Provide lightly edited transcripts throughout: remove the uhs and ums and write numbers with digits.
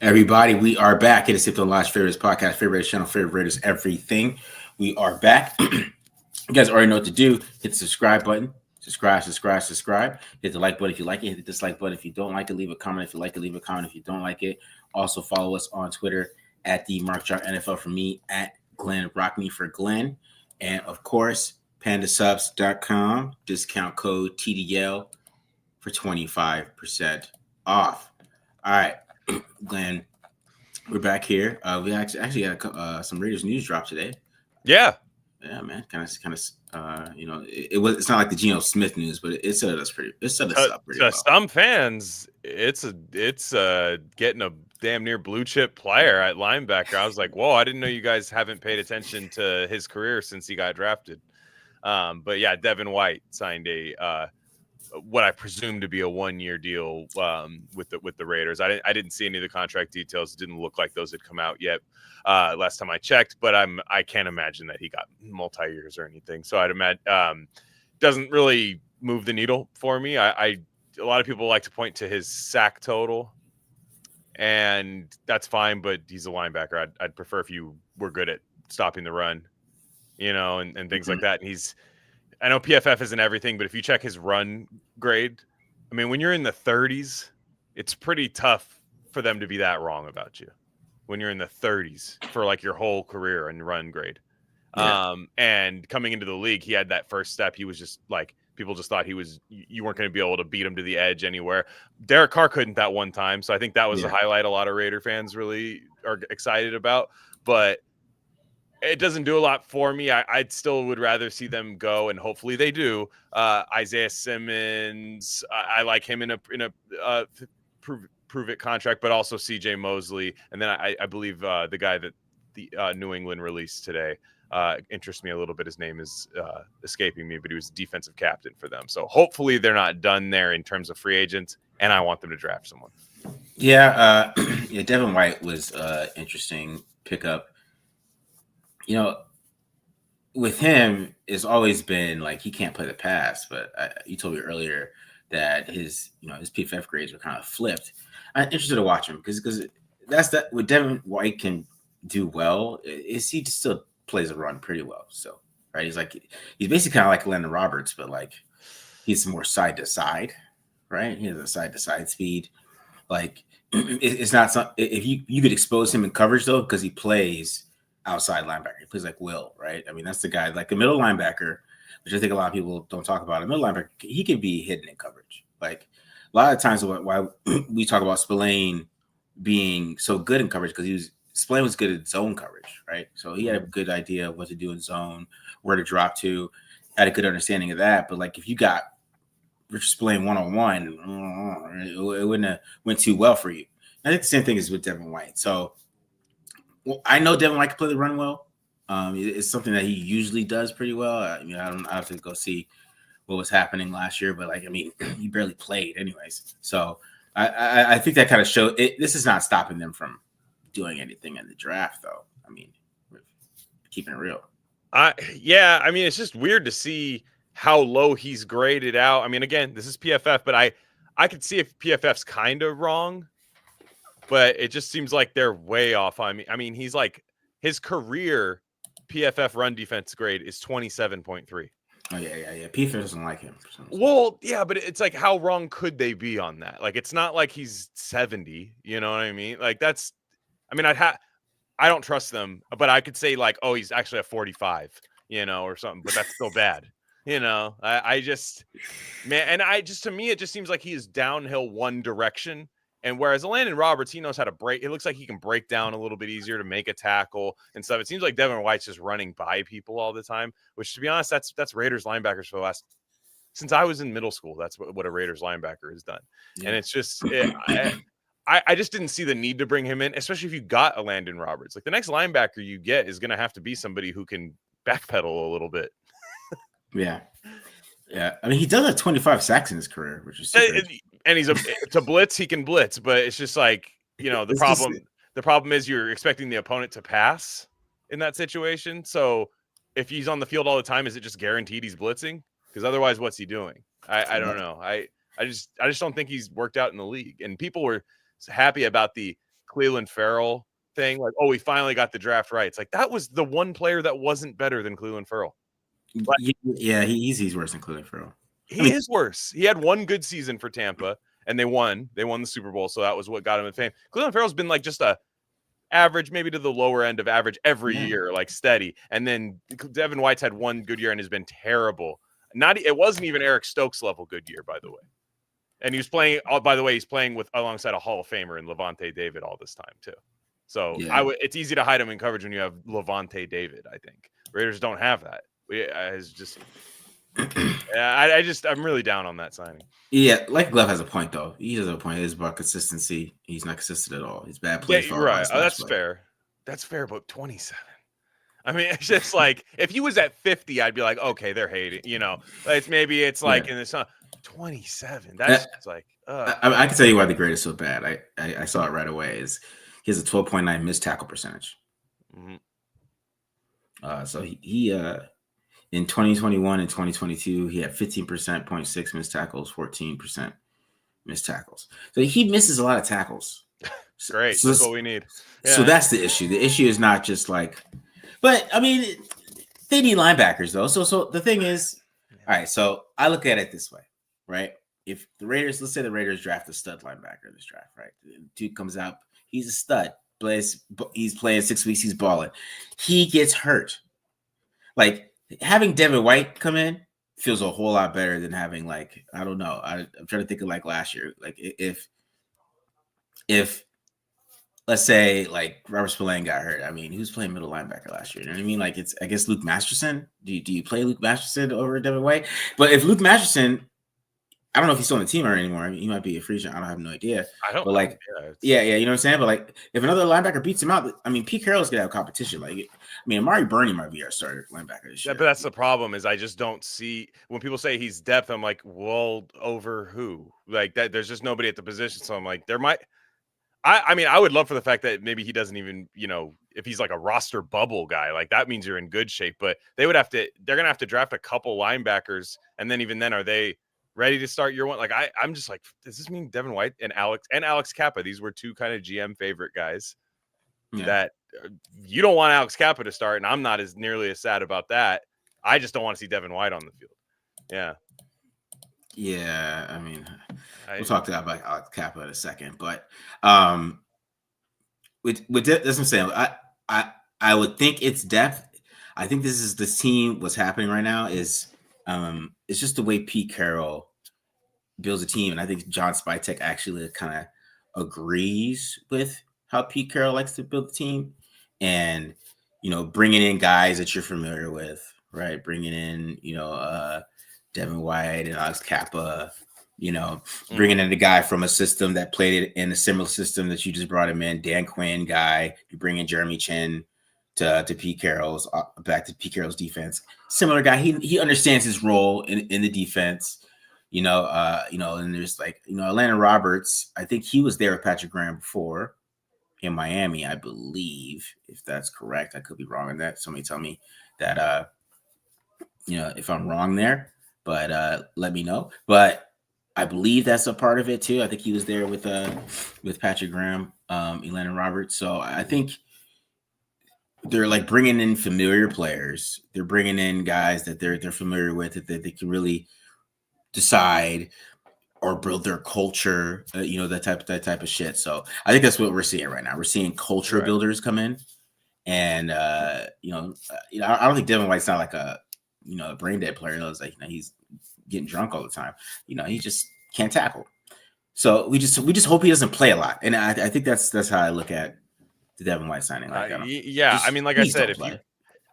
Everybody, we are back. It is Sipped on Lodge Favorites Podcast, Favorite Channel, Favorite Raiders, everything. We are back. You guys already know what to do. Hit the subscribe button. Subscribe. Hit the like button if you like it. Hit the dislike button if you don't like it. Leave a comment if you like it. Leave a comment if you don't like it. Also follow us on Twitter at the Mark Chart NFL for me, at Glen Rock Me for Glenn. And of course, pandasubs.com. Discount code TDL for 25% off. All right. Glenn, we're back here. We actually had some Raiders news drop today. Yeah, man, it's not like the Geno Smith news, but it set us pretty. It set us up pretty well. Some fans, it's getting a damn near blue chip player at linebacker. I was like, whoa, I didn't know you guys haven't paid attention to his career since he got drafted. But yeah, Devin White signed a what I presume to be a 1-year deal with the Raiders. I didn't see any of the contract details. It didn't look like those had come out yet last time I checked, but I can't imagine that he got multi-years or anything. So I'd imagine doesn't really move the needle for me. A lot of people like to point to his sack total, and that's fine, but he's a linebacker. I'd prefer if you were good at stopping the run, and things like that. And I know PFF isn't everything, but if you check his run grade, I mean, when you're in the 30s, it's pretty tough for them to be that wrong about you. When you're in the 30s for like your whole career and run grade. Yeah. And coming into the league, he had that first step. He was just like, people just thought you weren't going to be able to beat him to the edge anywhere. Derek Carr couldn't that one time. So I think that was the highlight a lot of Raider fans really are excited about. But it doesn't do a lot for me. I still would rather see them go, and hopefully they do. Isaiah Simmons, I like him in a prove it contract, but also CJ Mosley, and then I believe the guy that the New England released today interests me a little bit. His name is escaping me, but he was defensive captain for them. So hopefully they're not done there in terms of free agents, and I want them to draft someone. Yeah, Devin White was interesting pickup. With him, it's always been like he can't play the pass. But you told me earlier that his PFF grades were kind of flipped. I'm interested to watch him because that's that. What Devin White can do well is he still plays a run pretty well. So right, he's basically kind of like Landon Roberts, but like he's more side to side, right? He has a side to side speed. Like it's not something if you could expose him in coverage though, because he plays outside linebacker. He plays like Will, right? I mean, that's the guy, like a middle linebacker, which I think a lot of people don't talk about. A middle linebacker, he can be hidden in coverage. Like a lot of times why we talk about Spillane being so good in coverage, because Spillane was good at zone coverage, right? So he had a good idea of what to do in zone, where to drop to, had a good understanding of that. But like if you got Richard Spillane one-on-one, it wouldn't have went too well for you. I think the same thing is with Devin White. So I know Devin White can play the run well. It's something that he usually does pretty well. I have to go see what was happening last year, but he barely played anyways. So I think that kind of showed it. This is not stopping them from doing anything in the draft, though. I mean, we're keeping it real. It's just weird to see how low he's graded out. I mean, again, this is PFF, but I could see if PFF's kind of wrong. But it just seems like they're way off on me. I mean, he's like his career PFF run defense grade is 27.3. Oh yeah. PFF doesn't like him. Well, yeah, but it's like, how wrong could they be on that? Like, it's not like he's 70. You know what I mean? Like I don't trust them, but I could say like, oh, he's actually a 45, or something. But that's still bad. To me, it just seems like he is downhill one direction. And whereas Landon Roberts, he knows how to break. It looks like he can break down a little bit easier to make a tackle and stuff. It seems like Devin White's just running by people all the time, which, to be honest, that's Raiders linebackers for the last since I was in middle school. That's what a Raiders linebacker has done. Yeah. And it's just I just didn't see the need to bring him in, especially if you got a Landon Roberts. Like the next linebacker you get is going to have to be somebody who can backpedal a little bit. Yeah. I mean, he does have 25 sacks in his career, which is super and he's to blitz, he can blitz, but it's just like, the problem is you're expecting the opponent to pass in that situation. So if he's on the field all the time, is it just guaranteed he's blitzing? Because otherwise, what's he doing? I don't know. I just don't think he's worked out in the league. And people were happy about the Cleveland Farrell thing, like, oh, we finally got the draft right. It's like that was the one player that wasn't better than Cleveland Farrell. Like, Yeah, he's worse than Cleveland Farrell. he is worse. He had one good season for Tampa, and they won. They won the Super Bowl, so that was what got him in fame. Cleveland Farrell's been like just a average, maybe to the lower end of average every year, like steady. And then Devin White's had one good year and has been terrible. It wasn't even Eric Stokes level good year, by the way. And he was playing. By the way, he's playing with alongside a Hall of Famer in Levante David all this time too. So it's easy to hide him in coverage when you have Levante David. I think Raiders don't have that. I'm really down on that signing. Yeah, like Glove has a point though. He has a point. It's about consistency. He's not consistent at all. He's bad play. Yeah, you're right. That's fair. That's fair. But 27. I mean, it's just like if he was at 50, I'd be like, okay, they're hating. You know, it's like in the 27. That's like. I can tell you why the grade is so bad. I saw it right away. Is he has a 12.9 missed tackle percentage. Mm-hmm. So he in 2021 and 2022 he had 15.6 missed tackles, 14% missed tackles. So he misses a lot of tackles. Great, that's what we need. Yeah. So that's the issue. The issue is not just like, but I mean, they need linebackers though. So the thing is, all right. So I look at it this way, right? If the Raiders, let's say the Raiders draft a stud linebacker this draft, right? The dude comes out, he's a stud. He's playing 6 weeks, he's balling. He gets hurt. Like having Devin White come in feels a whole lot better than having like, I don't know. I'm trying to think of like last year. Like if let's say like Robert Spillane got hurt. I mean, he was playing middle linebacker last year. You know what I mean? Like it's, I guess, Luke Masterson. Do you play Luke Masterson over Devin White? But if Luke Masterson, I don't know if he's still on the team or anymore. I mean, he might be a free agent. I have no idea. I don't. But like, you know what I'm saying. But like, if another linebacker beats him out, I mean, Pete Carroll's gonna have competition. Like, I mean, Amari Burney might be our starter linebacker this year. But that's the problem. Is I just don't see when people say he's depth. I'm like, well, over who? Like that. There's just nobody at the position. So I'm like, there might. I mean, I would love for the fact that maybe he doesn't even, if he's like a roster bubble guy, like that means you're in good shape. But they're going to have to draft a couple linebackers. And then even then, are they ready to start year one? Like, I'm just like, does this mean Devin White and Alex Kappa? These were two kind of GM favorite guys that you don't want Alex Kappa to start. And I'm not nearly as sad about that. I just don't want to see Devin White on the field. Yeah. Yeah, I mean, we'll talk about Alex Kappa in a second, but with that's what I'm saying. I would think it's depth. I think this team. What's happening right now is it's just the way Pete Carroll builds a team, and I think John Spytek actually kind of agrees with how Pete Carroll likes to build the team, and bringing in guys that you're familiar with, right? Bringing in Devin White and Alex Kappa, bringing in a guy from a system that played it in a similar system that you just brought him in, Dan Quinn guy. You bring in Jeremy Chin to Pete Carroll's back to Pete Carroll's defense. Similar guy. He understands his role in the defense. And there's like Atlanta Roberts. I think he was there with Patrick Graham before in Miami, I believe, if that's correct. I could be wrong on that. Somebody tell me that if I'm wrong there. But let me know. But I believe that's a part of it too. I think he was there with Patrick Graham, Atlanta Roberts. So I think they're like bringing in familiar players. They're bringing in guys that they're familiar with, that they can really decide or build their culture. That type of shit. So I think that's what we're seeing right now. We're seeing culture builders come in, and I don't think Devin White's not like a brain dead player. It's like he's getting drunk all the time. He just can't tackle. So we just hope he doesn't play a lot. And I think that's how I look at the Devin White signing. Like, I mean, like I said,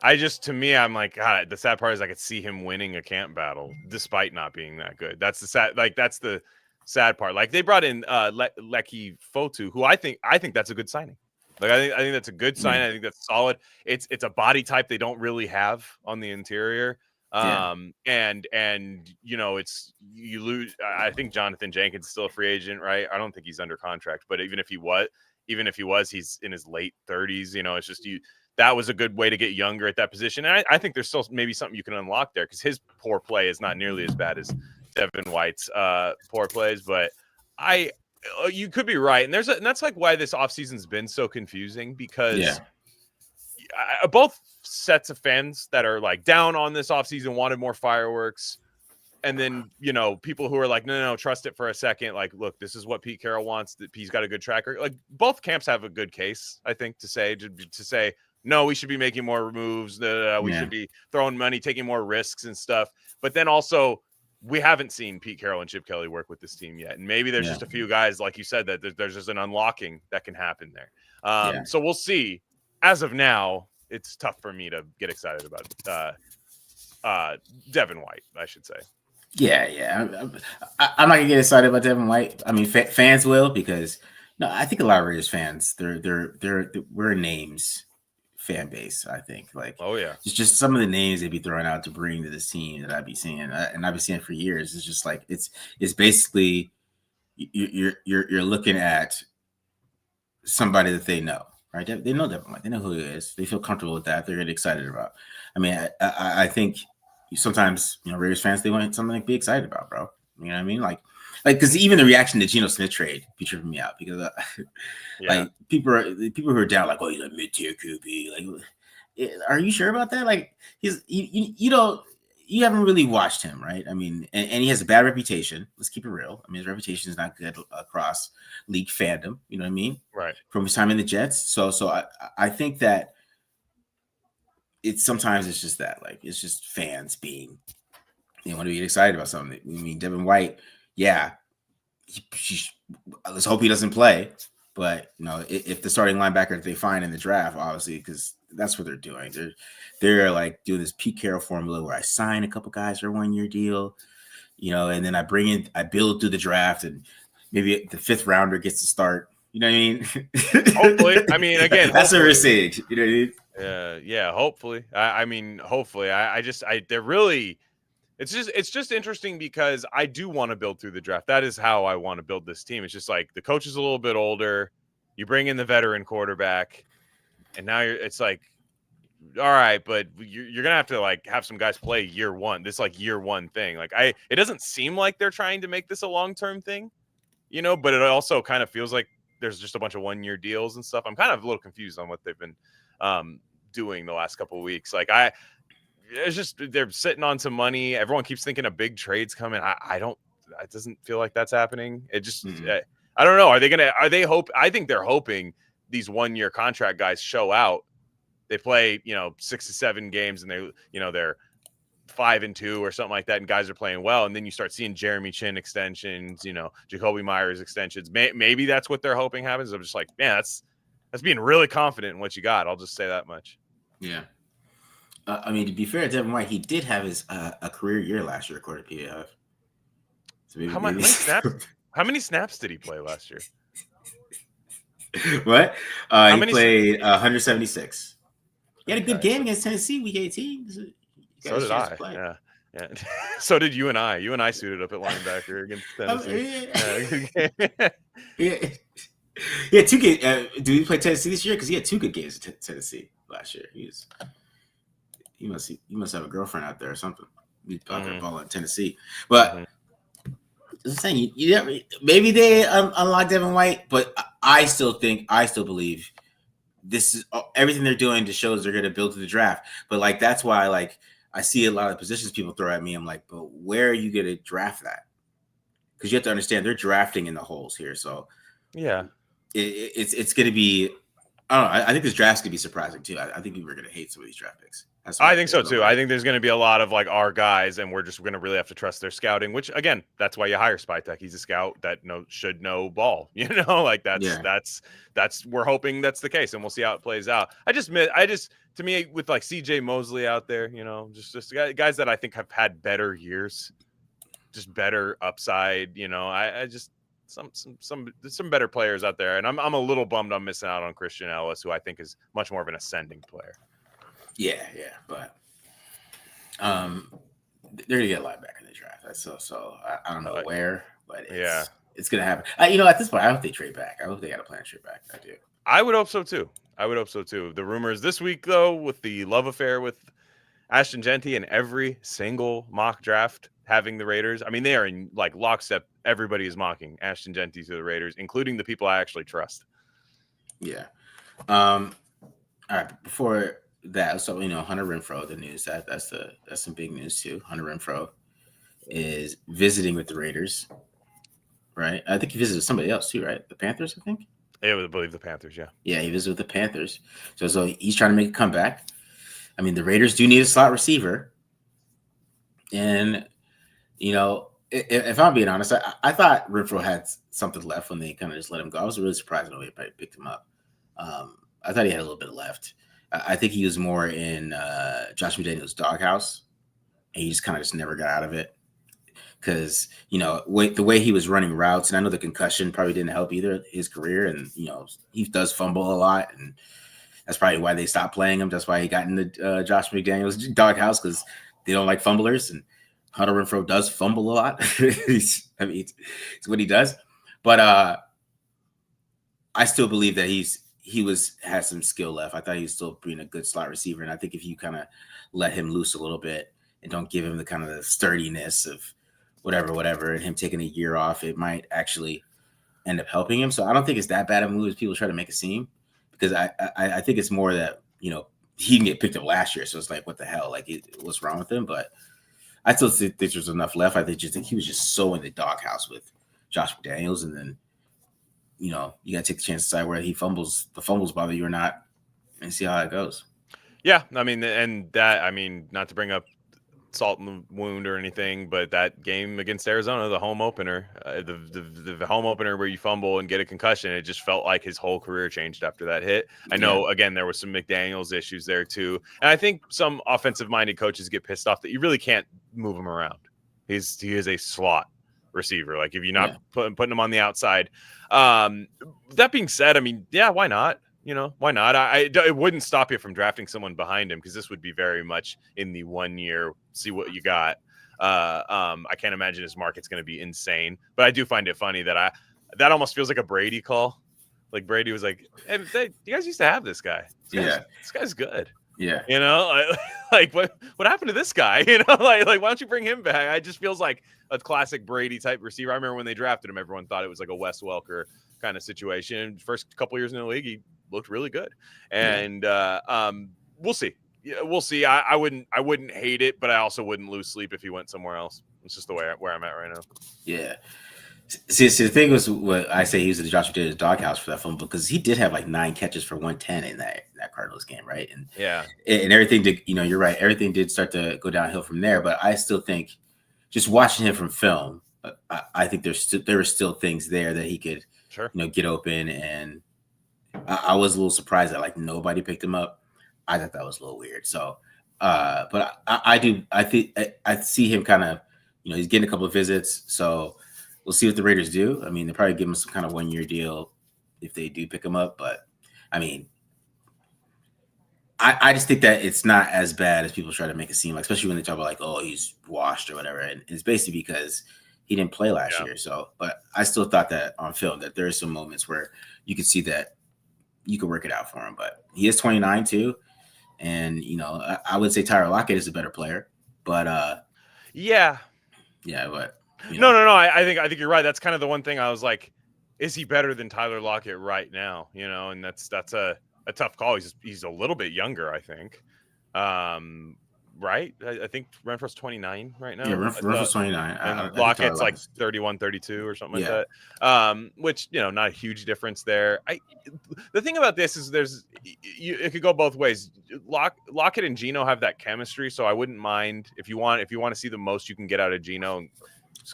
I'm like, God, the sad part is I could see him winning a camp battle despite not being that good. That's the sad part. Like they brought in Leki Fotu, who I think that's a good signing. Like I think that's a good sign. I think that's solid. It's a body type they don't really have on the interior. And it's you lose. I think Jonathan Jenkins is still a free agent, right? I don't think he's under contract, but even if he was, he's in his late 30s. It's just that was a good way to get younger at that position. And I think there's still maybe something you can unlock there because his poor play is not nearly as bad as Devin White's poor plays. But You could be right, and that's like why this offseason's been so confusing because Yeah. Both sets of fans that are like down on this offseason wanted more fireworks. And then, people who are like, no, trust it for a second. Like, look, this is what Pete Carroll wants. That he's got a good tracker. Like, both camps have a good case, I think, to say, no, we should be making more moves. We should be throwing money, taking more risks and stuff. But then also, we haven't seen Pete Carroll and Chip Kelly work with this team yet. And maybe there's just a few guys, like you said, that there's just an unlocking that can happen there. So we'll see. As of now, it's tough for me to get excited about Devin White, I should say. Yeah. I'm not gonna get excited about Devin White. I mean, fans will, because I think a lot of Raiders fans, we're names fan base. I think, like, oh yeah, it's just some of the names they'd be throwing out to bring to this team that I'd be seeing, and I've been seeing for years. It's just like it's basically you're looking at somebody that they know, right? They know Devin White. They know who he is. They feel comfortable with that. They're really excited about. I mean, I think sometimes, Raiders fans, they want something to be excited about, bro. You know what I mean? Like because even the reaction to Geno Smith trade be tripping me out, because like people who are down, like, oh, he's a mid-tier QB. Like, are you sure about that? Like, you haven't really watched him, right? I mean, and he has a bad reputation. Let's keep it real. I mean, his reputation is not good across league fandom. You know what I mean? Right. From his time in the Jets. So I think that sometimes it's just that, like, it's just fans being, want to be excited about something. I mean, Devin White, yeah, let's hope he doesn't play. But if the starting linebacker that they find in the draft, obviously, because that's what they're doing. They're like doing this Pete Carroll formula where I sign a couple guys for a 1-year deal, and then I build through the draft, and maybe the 5th rounder gets to start. You know what I mean? Hopefully. I mean, again, that's what we're saying. You know what I mean? Yeah. Hopefully. I mean, hopefully. They're really. It's just interesting because I do want to build through the draft. That is how I want to build this team. It's just like the coach is a little bit older. You bring in the veteran quarterback, and now it's like, all right, but you're gonna have to like have some guys play year one. This like year one thing. Like it doesn't seem like they're trying to make this a long-term thing, but it also kind of feels like there's just a bunch of 1-year deals and stuff. I'm kind of a little confused on what they've been doing the last couple of weeks. Like it's just they're sitting on some money. Everyone keeps thinking of big trades coming. It doesn't feel like that's happening. It just I don't know. I think they're hoping these 1-year contract guys show out. They play, 6 to 7 games, and they're 5-2 or something like that, and guys are playing well. And then you start seeing Jeremy Chin extensions, Jacoby Myers extensions. Maybe that's what they're hoping happens. I'm just like, man, that's being really confident in what you got. I'll just say that much. Yeah. I mean, to be fair to Devin White, he did have his a career year last year, according to PFF. So how many snaps did he play last year? What? He played 176. He had a good game against Tennessee week 18. So did I. Yeah. So did you and I. You and I suited up at linebacker against Tennessee. Yeah. He had 2 games. Did he play Tennessee this year? Because he had 2 good games at Tennessee last year. He must have a girlfriend out there or something. He's out there balling in Tennessee. But I'm saying, maybe they unlock Devin White, but I still believe this is everything they're doing to shows they're going to build to the draft. But like, that's why, like, I see a lot of positions people throw at me. I'm like, but where are you going to draft that? Because you have to understand they're drafting in the holes here. So yeah, it's going to be. I don't know. I think this draft's going to be surprising too. I think people are going to hate some of these draft picks. I think so too. I think there's going to be a lot of like our guys, and we're just going to really have to trust their scouting. Which again, that's why you hire Spytek. He's a scout that should know ball. Like that's we're hoping that's the case, and we'll see how it plays out. To me, with like CJ Mosley out there, just guys that I think have had better years, just better upside. I just some better players out there, and I'm a little bummed I'm missing out on Christian Ellis, who I think is much more of an ascending player. Yeah, but they're gonna get a lot back in the draft. So I don't know where, but it's gonna happen. At this point, I hope they trade back. I hope they got a plan to trade back. I do. I would hope so too. The rumors this week, though, with the love affair with Ashton Genty, and every single mock draft having the Raiders. I mean, they are in like lockstep. Everybody is mocking Ashton Genty to the Raiders, including the people I actually trust. Yeah. All right. Before that, so Hunter Renfrow, the news that's some big news too. Hunter Renfrow is visiting with the Raiders, right? I think he visited somebody else too, right? The Panthers, I think. I would believe the Panthers, yeah. Yeah, he visited with the Panthers. So he's trying to make a comeback. I mean, the Raiders do need a slot receiver, and if I'm being honest, I thought Renfrow had something left when they kind of just let him go. I was really surprised when they picked him up. I thought he had a little bit left. I think he was more in Josh McDaniels' doghouse, and he just kind of just never got out of it. Because the way he was running routes, and I know the concussion probably didn't help either his career, and he does fumble a lot, and that's probably why they stopped playing him. That's why he got in the Josh McDaniels' doghouse, because they don't like fumblers, and Hunter Renfrow does fumble a lot. It's what he does, but I still believe that he has some skill left. I thought he was still being a good slot receiver, and I think if you kind of let him loose a little bit and don't give him the kind of the sturdiness of whatever, and him taking a year off, it might actually end up helping him. So I don't think it's that bad of a move as people try to make it seem, because I think it's more that he didn't get picked up last year, so it's like, what the hell, like what's wrong with him? But I still think there's enough left. I think he was just so in the doghouse with Josh McDaniels, and then you got to take the chance to decide whether the fumbles bother you or not, and see how it goes. Yeah, I mean, not to bring up salt in the wound or anything, but that game against Arizona, the home opener, the home opener where you fumble and get a concussion, it just felt like his whole career changed after that hit. I know, again, there was some McDaniels issues there too, and I think some offensive-minded coaches get pissed off that you really can't move him around. He is a slot receiver. Like, if you're not putting him on the outside. That being said, I mean, yeah, why not? Why not? It wouldn't stop you from drafting someone behind him, because this would be very much in the 1 year, see what you got. I can't imagine his market's going to be insane, but I do find it funny that almost feels like a Brady call. Like Brady was like, "Hey, you guys used to have this guy. This guy's good." Yeah. Like what happened to this guy? Like why don't you bring him back? It just feels like a classic Brady type receiver. I remember when they drafted him, everyone thought it was like a Wes Welker kind of situation. First couple years in the league, he looked really good, and we'll see. Yeah, we'll see. I wouldn't hate it, but I also wouldn't lose sleep if he went somewhere else. It's just the way where I'm at right now. Yeah. See, the thing was, what I say, he was at the Josh McDaniels' doghouse for that fumble, because he did have like 9 catches for 110 in that Cardinals game, right? And and everything did. You're right. Everything did start to go downhill from there. But I still think, just watching him from film, I think there were still things there that he could, get open. And I was a little surprised that like nobody picked him up. I thought that was a little weird. So, but I think I see him kind of, he's getting a couple of visits. So we'll see what the Raiders do. I mean, they'll probably give him some kind of 1 year deal if they do pick him up. But I mean, I just think that it's not as bad as people try to make it seem like, especially when they talk about like, oh, he's washed or whatever. And it's basically because he didn't play last year. So, but I still thought that on film that there are some moments where you could see that you could work it out for him. But he is 29 too. And, I would say Tyler Lockett is a better player, but but no. I think you're right. That's kind of the one thing I was like, is he better than Tyler Lockett right now? And that's a tough call. He's a little bit younger, I think. Right? I think Renfro's 29 right now. Yeah, Renfro's 29. And Lockett's like 31, 32 or something like that. Which, not a huge difference there. The thing about this is it could go both ways. Lockett and Geno have that chemistry, so I wouldn't mind if you want to see the most you can get out of Geno.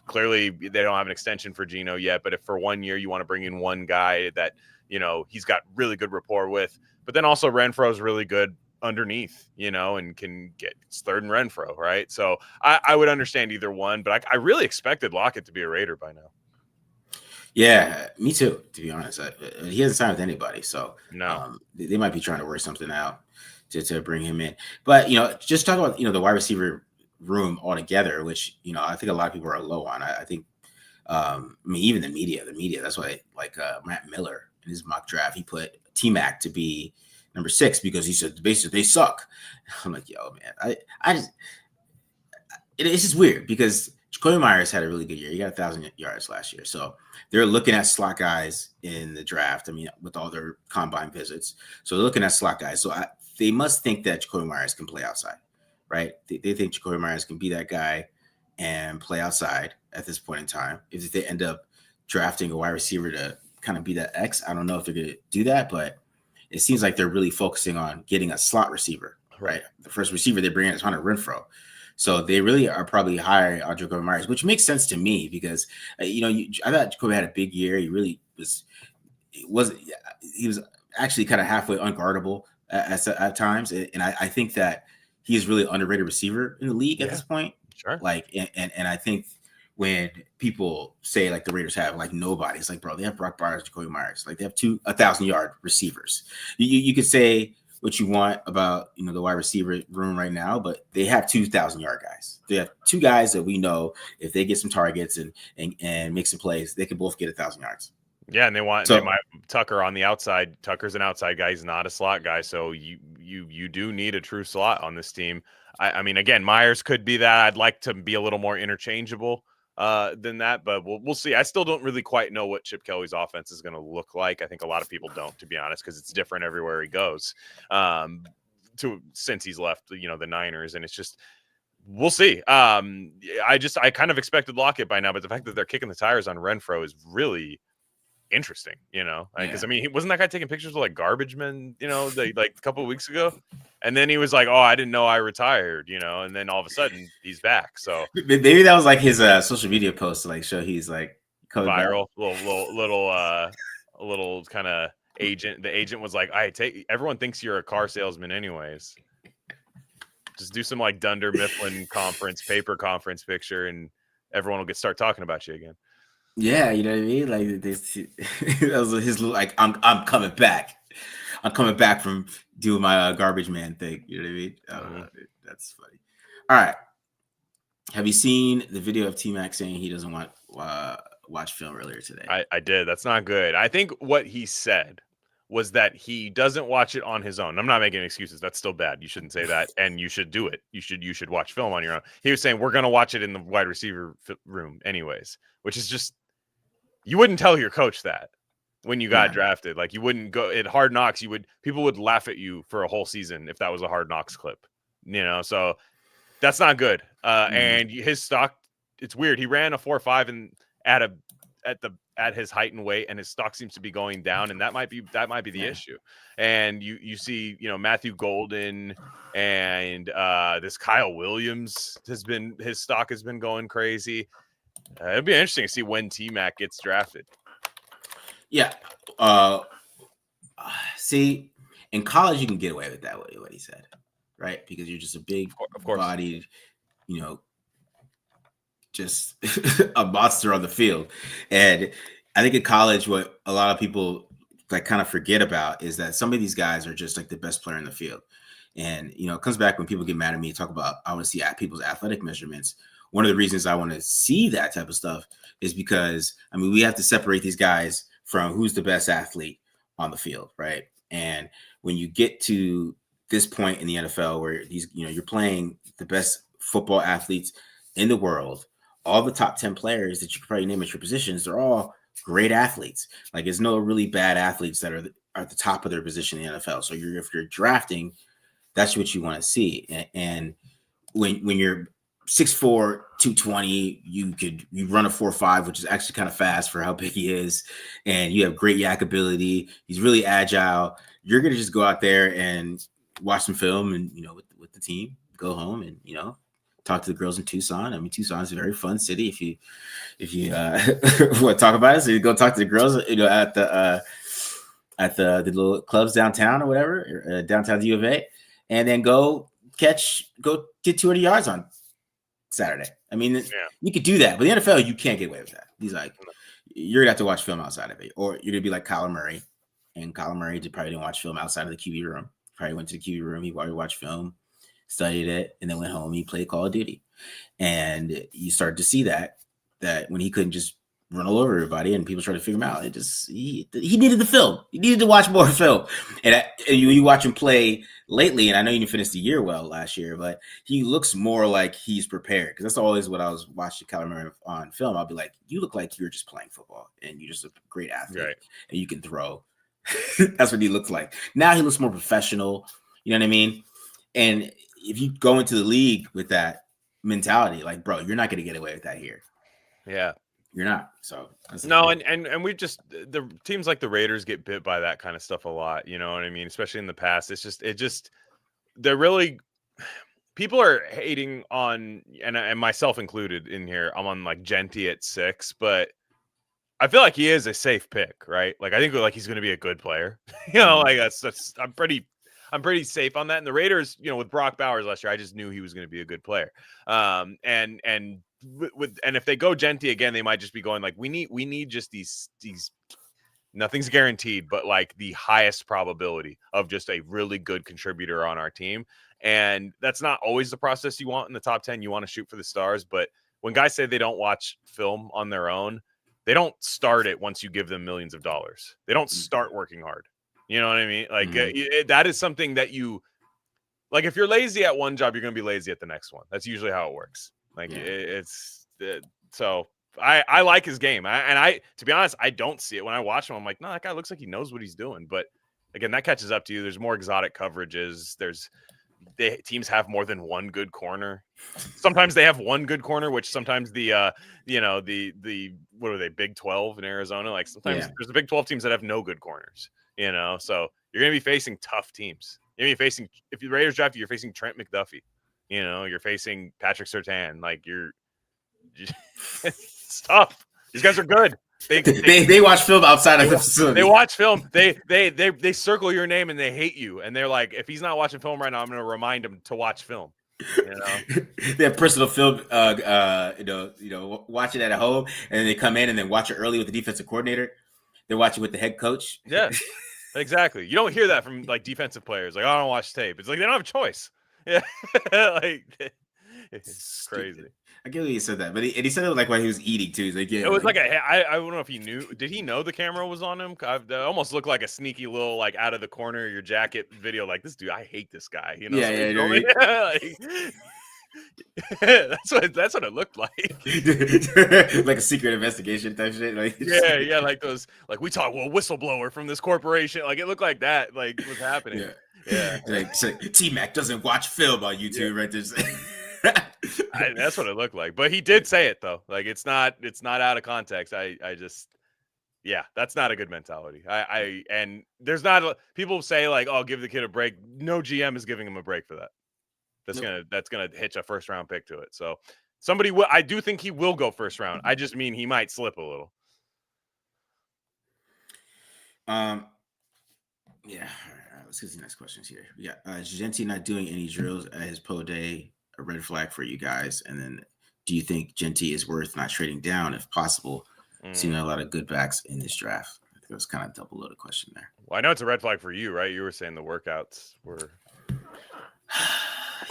Clearly, they don't have an extension for Geno yet, but if for 1 year you want to bring in one guy that, he's got really good rapport with, but then also Renfro's really good underneath, and can get third and Renfro, right? So I would understand either one, but I really expected Lockett to be a Raider by now. Yeah, me too, to be honest. He hasn't signed with anybody, so no. They might be trying to work something out to bring him in. But, just talk about, the wide receiver room altogether, which, I think a lot of people are low on. I think, even the media, that's why, like Matt Miller in his mock draft, he put T-Mac to be number 6 because he said basically they suck. I'm like, yo, man, it's just weird because Jacoby Myers had a really good year. He got 1,000 yards last year. So they're looking at slot guys in the draft. I mean, with all their combine visits. So they're looking at slot guys. So they must think that Jacoby Myers can play outside, right? They think Jacoby Myers can be that guy and play outside at this point in time. If they end up drafting a wide receiver to kind of be that X, I don't know if they're going to do that, but it seems like they're really focusing on getting a slot receiver, right? The first receiver they bring in is Hunter Renfrow. So they really are probably higher on Jacoby Myers, which makes sense to me because, I thought Jacoby had a big year. He really was actually kind of halfway unguardable at times. And I think that he is really underrated receiver in the league at this point. Sure. Like, and I think when people say like the Raiders have like nobody, it's like, bro, they have Brock Bowers, Jacoby Myers. Like they have 1,000-yard receivers. You could say what you want about the wide receiver room right now, but they have 2,000-yard guys. They have two guys that we know if they get some targets and make some plays, they can both get 1,000 yards. Yeah, and they might Tucker on the outside. Tucker's an outside guy. He's not a slot guy, so you do need a true slot on this team. I mean, again, Myers could be that. I'd like to be a little more interchangeable than that, but we'll see. I still don't really quite know what Chip Kelly's offense is going to look like. I think a lot of people don't, to be honest, because it's different everywhere he goes. Since he's left, the Niners, and it's just we'll see. I kind of expected Lockett by now, but the fact that they're kicking the tires on Renfrow is really interesting, because I mean, wasn't that guy taking pictures of like garbage men, like a couple of weeks ago, and then he was like, "Oh, I didn't know I retired," and then all of a sudden he's back. So maybe that was like his social media post to like show he's like viral, a little kind of agent. The agent was like, everyone thinks you're a car salesman, anyways. Just do some like Dunder Mifflin paper conference picture, and everyone will start talking about you again. Yeah, you know what I mean? Like that was his little like I'm coming back. I'm coming back from doing my garbage man thing. You know what I mean? That's funny. All right. Have you seen the video of T-Mac saying he doesn't want watch film earlier today? I did. That's not good. I think what he said was that he doesn't watch it on his own. I'm not making excuses. That's still bad. You shouldn't say that, and you should do it. You should watch film on your own. He was saying we're going to watch it in the wide receiver room anyways, which is just, you wouldn't tell your coach that when you got drafted. Like you wouldn't go at Hard Knocks. People would laugh at you for a whole season if that was a Hard Knocks clip, so that's not good. And his stock, it's weird. He ran a 4.5 and at his height and weight, and his stock seems to be going down, and that might be the issue. And you see, Matthew Golden and this Kyle Williams his stock has been going crazy. It'll be interesting to see when T-Mac gets drafted. Yeah. See, in college you can get away with that way, what he said, right? Because you're just a big bodied, just a monster on the field. And I think in college, what a lot of people like kind of forget about is that some of these guys are just like the best player in the field. And, it comes back when people get mad at me and talk about, I want to see people's athletic measurements. One of the reasons I want to see that type of stuff is because, I mean, we have to separate these guys from who's the best athlete on the field, right? And when you get to this point in the NFL where you're playing the best football athletes in the world, all the top 10 players that you could probably name at your positions, they're all great athletes. Like there's no really bad athletes that are at the top of their position in the NFL. So if you're drafting, that's what you want to see. And when you're 6'4", 220, you run a 4.5, which is actually kind of fast for how big he is, and you have great yak ability. He's really agile. You're gonna just go out there and watch some film, and with the team, go home and talk to the girls in Tucson. I mean, Tucson is a very fun city. If you want to talk about it, so you go talk to the girls, at the little clubs downtown or whatever, downtown U of A, and then go get 200 yards on Saturday. I mean, you could do that, but the NFL, you can't get away with that. He's like, you're gonna have to watch film outside of it, or you're gonna be like Kyler Murray, and Kyler Murray probably didn't watch film outside of the QB room. Probably went to the QB room. He probably watched film, studied it, and then went home. He played Call of Duty, and you start to see that when he couldn't just run all over everybody, and people try to figure him out. He needed the film. He needed to watch more film. And you watch him play lately, and I know you didn't finish the year well last year, but he looks more like he's prepared. Because that's always what I was watching Kyler Murray on film. I'll be like, you look like you're just playing football, and you're just a great athlete, right, and you can throw. That's what he looks like. Now he looks more professional. You know what I mean? And if you go into the league with that mentality, like, bro, you're not going to get away with that here. Yeah. You're not. So no, and we just, the teams like the Raiders get bit by that kind of stuff a lot. You know what I mean? Especially in the past. They're really, people are hating on, and myself included in here. I'm on like Genty at 6, but I feel like he is a safe pick, right? Like I think like he's going to be a good player. Like that's I'm pretty safe on that. And the Raiders, with Brock Bowers last year, I just knew he was going to be a good player. And if they go Genty again, they might just be going like, we need just these, nothing's guaranteed, but like the highest probability of just a really good contributor on our team. And that's not always the process you want in the top 10. You want to shoot for the stars. But when guys say they don't watch film on their own, they don't start it once you give them millions of dollars. They don't start working hard. You know what I mean? Like that is something that you, like if you're lazy at one job, you're going to be lazy at the next one. That's usually how it works. Like so I like his game. To be honest, I don't see it when I watch him. I'm like, no, that guy looks like he knows what he's doing. But again, that catches up to you. There's more exotic coverages. Teams have more than one good corner. Sometimes they have one good corner, which sometimes the what are they, Big 12 in Arizona? Like sometimes there's the Big 12 teams that have no good corners. So you're going to be facing tough teams. You're going to be facing, if the Raiders draft you, you're facing Trent McDuffie. You're facing Patrick Surtain. Like it's tough. These guys are good. They watch film outside of the facility. They watch film. They circle your name and they hate you. And they're like, if he's not watching film right now, I'm going to remind him to watch film. They have personal film, watch it at home, and then they come in and then watch it early with the defensive coordinator. They watch it with the head coach. Yeah, exactly. You don't hear that from like defensive players. Like, I don't watch tape. It's like they don't have a choice. Yeah, like it's crazy. I get what he said that, but he said it like while he was eating too. He's like, it was like I don't know if he knew. Did he know the camera was on him? It almost looked like a sneaky little like out of the corner of your jacket video. Like, this dude, I hate this guy. That's what it looked like. Like a secret investigation type shit. Like like those, like we talk whistleblower from this corporation. Like it looked like that. Like what's happening? Yeah. Like T-Mac doesn't watch film on YouTube, right? There's. That's what it looked like, but he did say it though. Like it's not out of context. That's not a good mentality. And there's not people say like, oh, give the kid a break. No GM is giving him a break for that. That's gonna hitch a first round pick to it. So somebody will. I do think he will go first round. I just mean he might slip a little. Yeah. All right, let's get to the next questions here. Yeah, Genty not doing any drills at his pro day. A red flag for you guys. And then do you think Genty is worth not trading down if possible? Seeing a lot of good backs in this draft. I think it was kind of double loaded question there. Well, I know it's a red flag for you, right? You were saying the workouts were.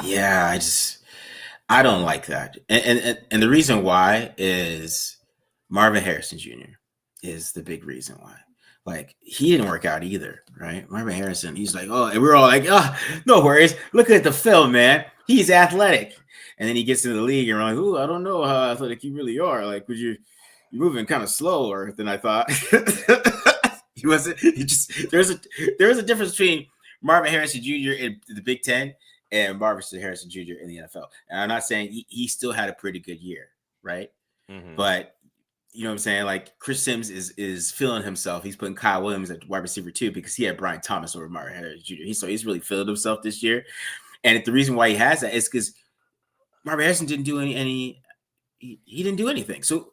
Yeah, I don't like that. And the reason why is Marvin Harrison Jr. is the big reason why. Like, he didn't work out either, right? Marvin Harrison, he's like, oh, and we're all like, oh, no worries. Look at the film, man. He's athletic. And then he gets into the league and we're like, ooh, I don't know how athletic you really are. Like, you're moving kind of slower than I thought. He wasn't. There's a difference between Marvin Harrison Jr. in the Big Ten and Marvin Harrison Jr. in the NFL. And I'm not saying he still had a pretty good year, right? Mm-hmm. But you know what I'm saying? Like, Chris Sims is feeling himself. He's putting Kyle Williams at wide receiver too because he had Brian Thomas over Marvin Harrison Jr. So he's really feeling himself this year. And the reason why he has that is because Marvin Harrison didn't do he didn't do anything. So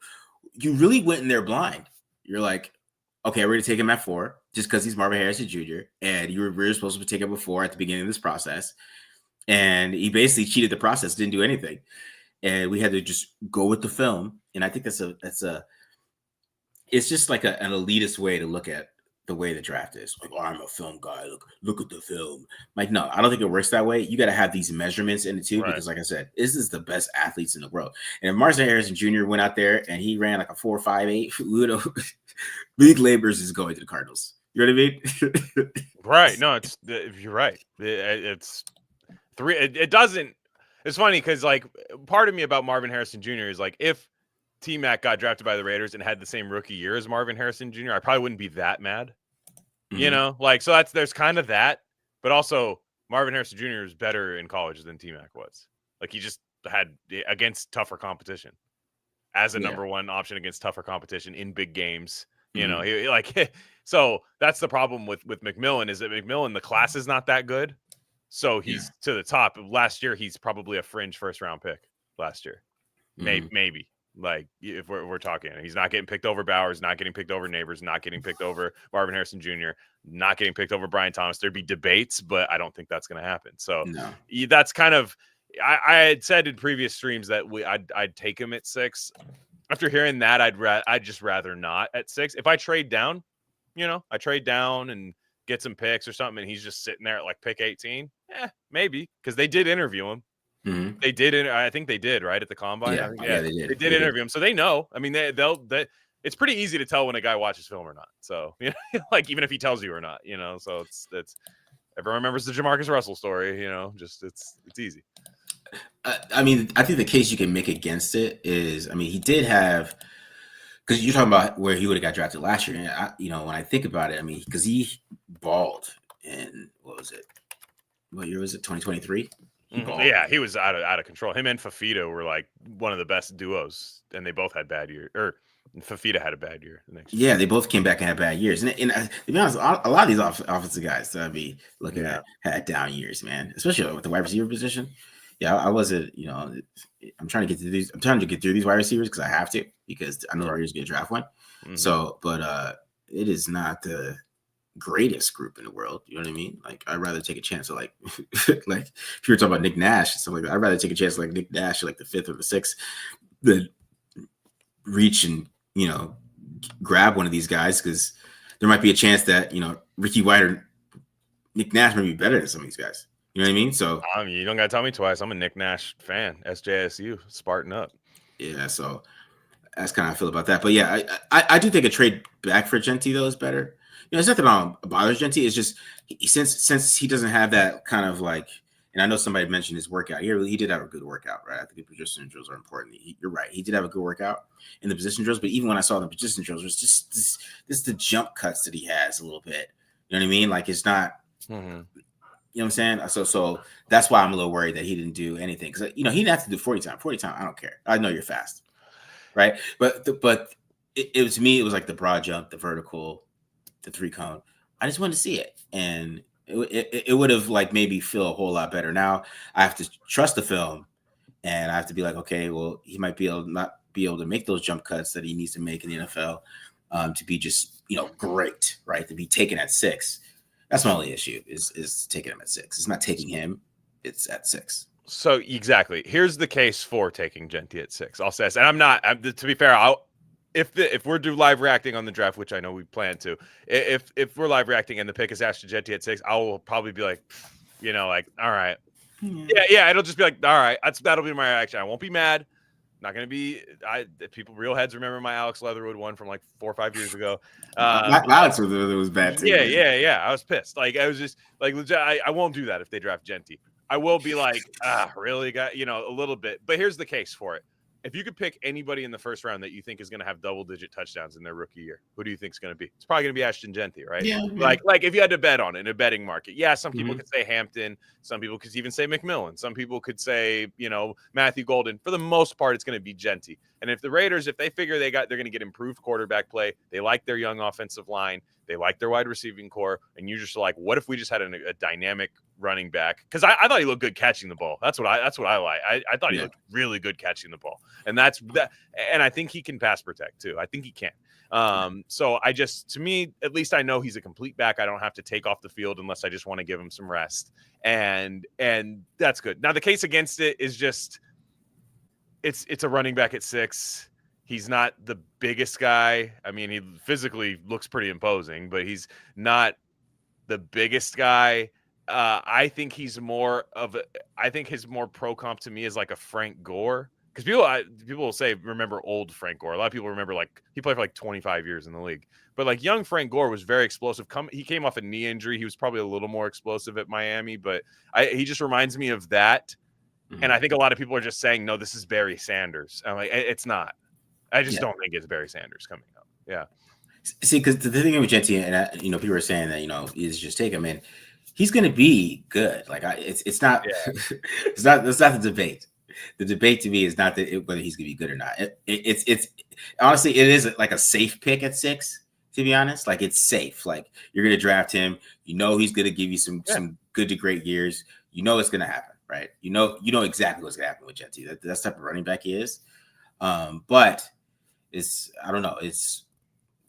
you really went in there blind. You're like, okay, we're going to take him at 4 just because he's Marvin Harrison Jr. And you were really supposed to take him at 4 at the beginning of this process. And he basically cheated the process, didn't do anything. And we had to just go with the film. And I think it's just like an elitist way to look at the way the draft is. Like, oh, I'm a film guy. Look at the film. Like, no, I don't think it works that way. You got to have these measurements in it too, Right. because, like I said, this is the best athletes in the world. And if Marcin Harrison Jr. went out there and he ran like a 4.58, we would have League Labors is going to the Cardinals. You know what I mean? Right. No, you're right. It's three. It doesn't. It's funny because like part of me about Marvin Harrison Jr. is like if T-Mac got drafted by the Raiders and had the same rookie year as Marvin Harrison Jr., I probably wouldn't be that mad. You know, like so there's kind of that, but also Marvin Harrison Jr. is better in college than T-Mac was. Like he just had against tougher competition as a number one option against tougher competition in big games. You know, he like so that's the problem with McMillan is that McMillan, the class is not that good. So he's to the top. Last year, he's probably a fringe first round pick last year. Maybe. Like if we're talking, he's not getting picked over Bowers, not getting picked over Neighbors, not getting picked over Marvin Harrison Jr., not getting picked over Brian Thomas. There'd be debates, but I don't think that's going to happen. So that's kind of I had said in previous streams that I'd take him at 6. After hearing that, I'd just rather not at 6. If I trade down, you know, I trade down and get some picks or something, and he's just sitting there at like pick 18. Maybe because they did interview him. They did. I think they did right at the combine. Yeah, they did. They did interview him, so they know. I mean, they'll. It's pretty easy to tell when a guy watches film or not. So, you know, like even if he tells you or not, you know. So it's everyone remembers the Jamarcus Russell story. You know, just it's easy. I mean, I think the case you can make against it is, I mean, he did have, because you're talking about where he would have got drafted last year. And, you know, when I think about it, I mean, because he balled in, what was it? What year was it? 2023? Yeah, he was out of control. Him and Fafita were like one of the best duos, and they both had bad years. Or Fafita had a bad year the next year. Yeah, they both came back and had bad years. And to be honest, a lot of these offensive guys that I'd be looking at had down years, man. Especially with the wide receiver position. Yeah, I wasn't. You know, I'm trying to get through these. I'm trying to get through these wide receivers because I have to, because I know the Raiders get a draft one. So, but it is not the greatest group in the world. You know what I mean? Like, I'd rather take a chance of like if you were talking about Nick Nash and stuff like that, I'd rather take a chance like Nick Nash, like the 5th or the 6th, than reach and, you know, grab one of these guys, because there might be a chance that, you know, Ricky White or Nick Nash might be better than some of these guys. You know what I mean? So I mean, you don't got to tell me twice. I'm a Nick Nash fan. SJSU, Spartan up. Yeah, so that's kind of how I feel about that. But yeah, I do think a trade back for Genty though is better. You know, it's nothing about bothers Genty. It's just since he doesn't have that kind of like, and I know somebody mentioned his workout. He did have a good workout, right? I think the position drills are important. You're right. He did have a good workout in the position drills, but even when I saw the position drills, it was just this the jump cuts that he has a little bit. You know what I mean? Like it's not. You know what I'm saying? So that's why I'm a little worried that he didn't do anything, because, you know, he didn't have to do 40 time. 40 time, I don't care. I know you're fast, right? But it was, to me, it was like the broad jump, the vertical, the 3-cone. I just wanted to see it, and it would have like made me feel a whole lot better. Now I have to trust the film, and I have to be like, okay, well, he might not be able to make those jump cuts that he needs to make in the NFL to be just, you know, great, right? To be taken at 6. That's my only issue is taking him at 6. It's not taking him; it's at 6. So exactly, here's the case for taking Genty at 6. I'll say, and I'm not. To be fair, if we're live reacting on the draft, which I know we plan to, if we're live reacting and the pick is Ashton Genty at 6, I will probably be like, you know, like, all right, yeah, it'll just be like, all right, that'll be my reaction. I won't be mad. Not going to be. Real heads remember my Alex Leatherwood one from like 4 or 5 years ago. Alex was bad too. Yeah. I was pissed. Like I was just like, legit, I won't do that if they draft Genty. I will be like, really, got, you know, a little bit. But here's the case for it. If you could pick anybody in the first round that you think is going to have double-digit touchdowns in their rookie year, who do you think is going to be? It's probably going to be Ashton Genty, right? Yeah. Like if you had to bet on it in a betting market, yeah, some people could say Hampton, some people could even say McMillan, some people could say, you know, Matthew Golden. For the most part, it's going to be Genty. And if the Raiders, if they figure they're going to get improved quarterback play, they like their young offensive line, they like their wide receiving core, and you're just like, what if we just had a dynamic running back? Because I thought he looked good catching the ball. That's what I like. I thought he looked really good catching the ball, and that's that. And I think he can pass protect too. I think he can. So to me, at least I know he's a complete back. I don't have to take off the field unless I just want to give him some rest, and that's good. Now the case against it is just it's a running back at 6. He's not the biggest guy. I mean, he physically looks pretty imposing, but he's not the biggest guy. I think he's more of a. I think his more pro comp to me is like a Frank Gore, because people will say remember old Frank Gore. A lot of people remember like he played for like 25 years in the league, but like young Frank Gore was very explosive. He came off a knee injury. He was probably a little more explosive at Miami, but he just reminds me of that. Mm-hmm. And I think a lot of people are just saying, no, this is Barry Sanders. I'm like, it's not. I just don't think it's Barry Sanders coming up. Yeah. See, because the thing with Genty, and people are saying that is just take him, and he's going to be good. Like it's not, it's not the debate. The debate to me is not that whether he's going to be good or not. It's honestly, it is like a safe pick at 6. To be honest, like it's safe. Like you're going to draft him. He's going to give you some good to great years. It's going to happen, right? You know exactly what's going to happen with Genty. That's the type of running back he is. But I don't know.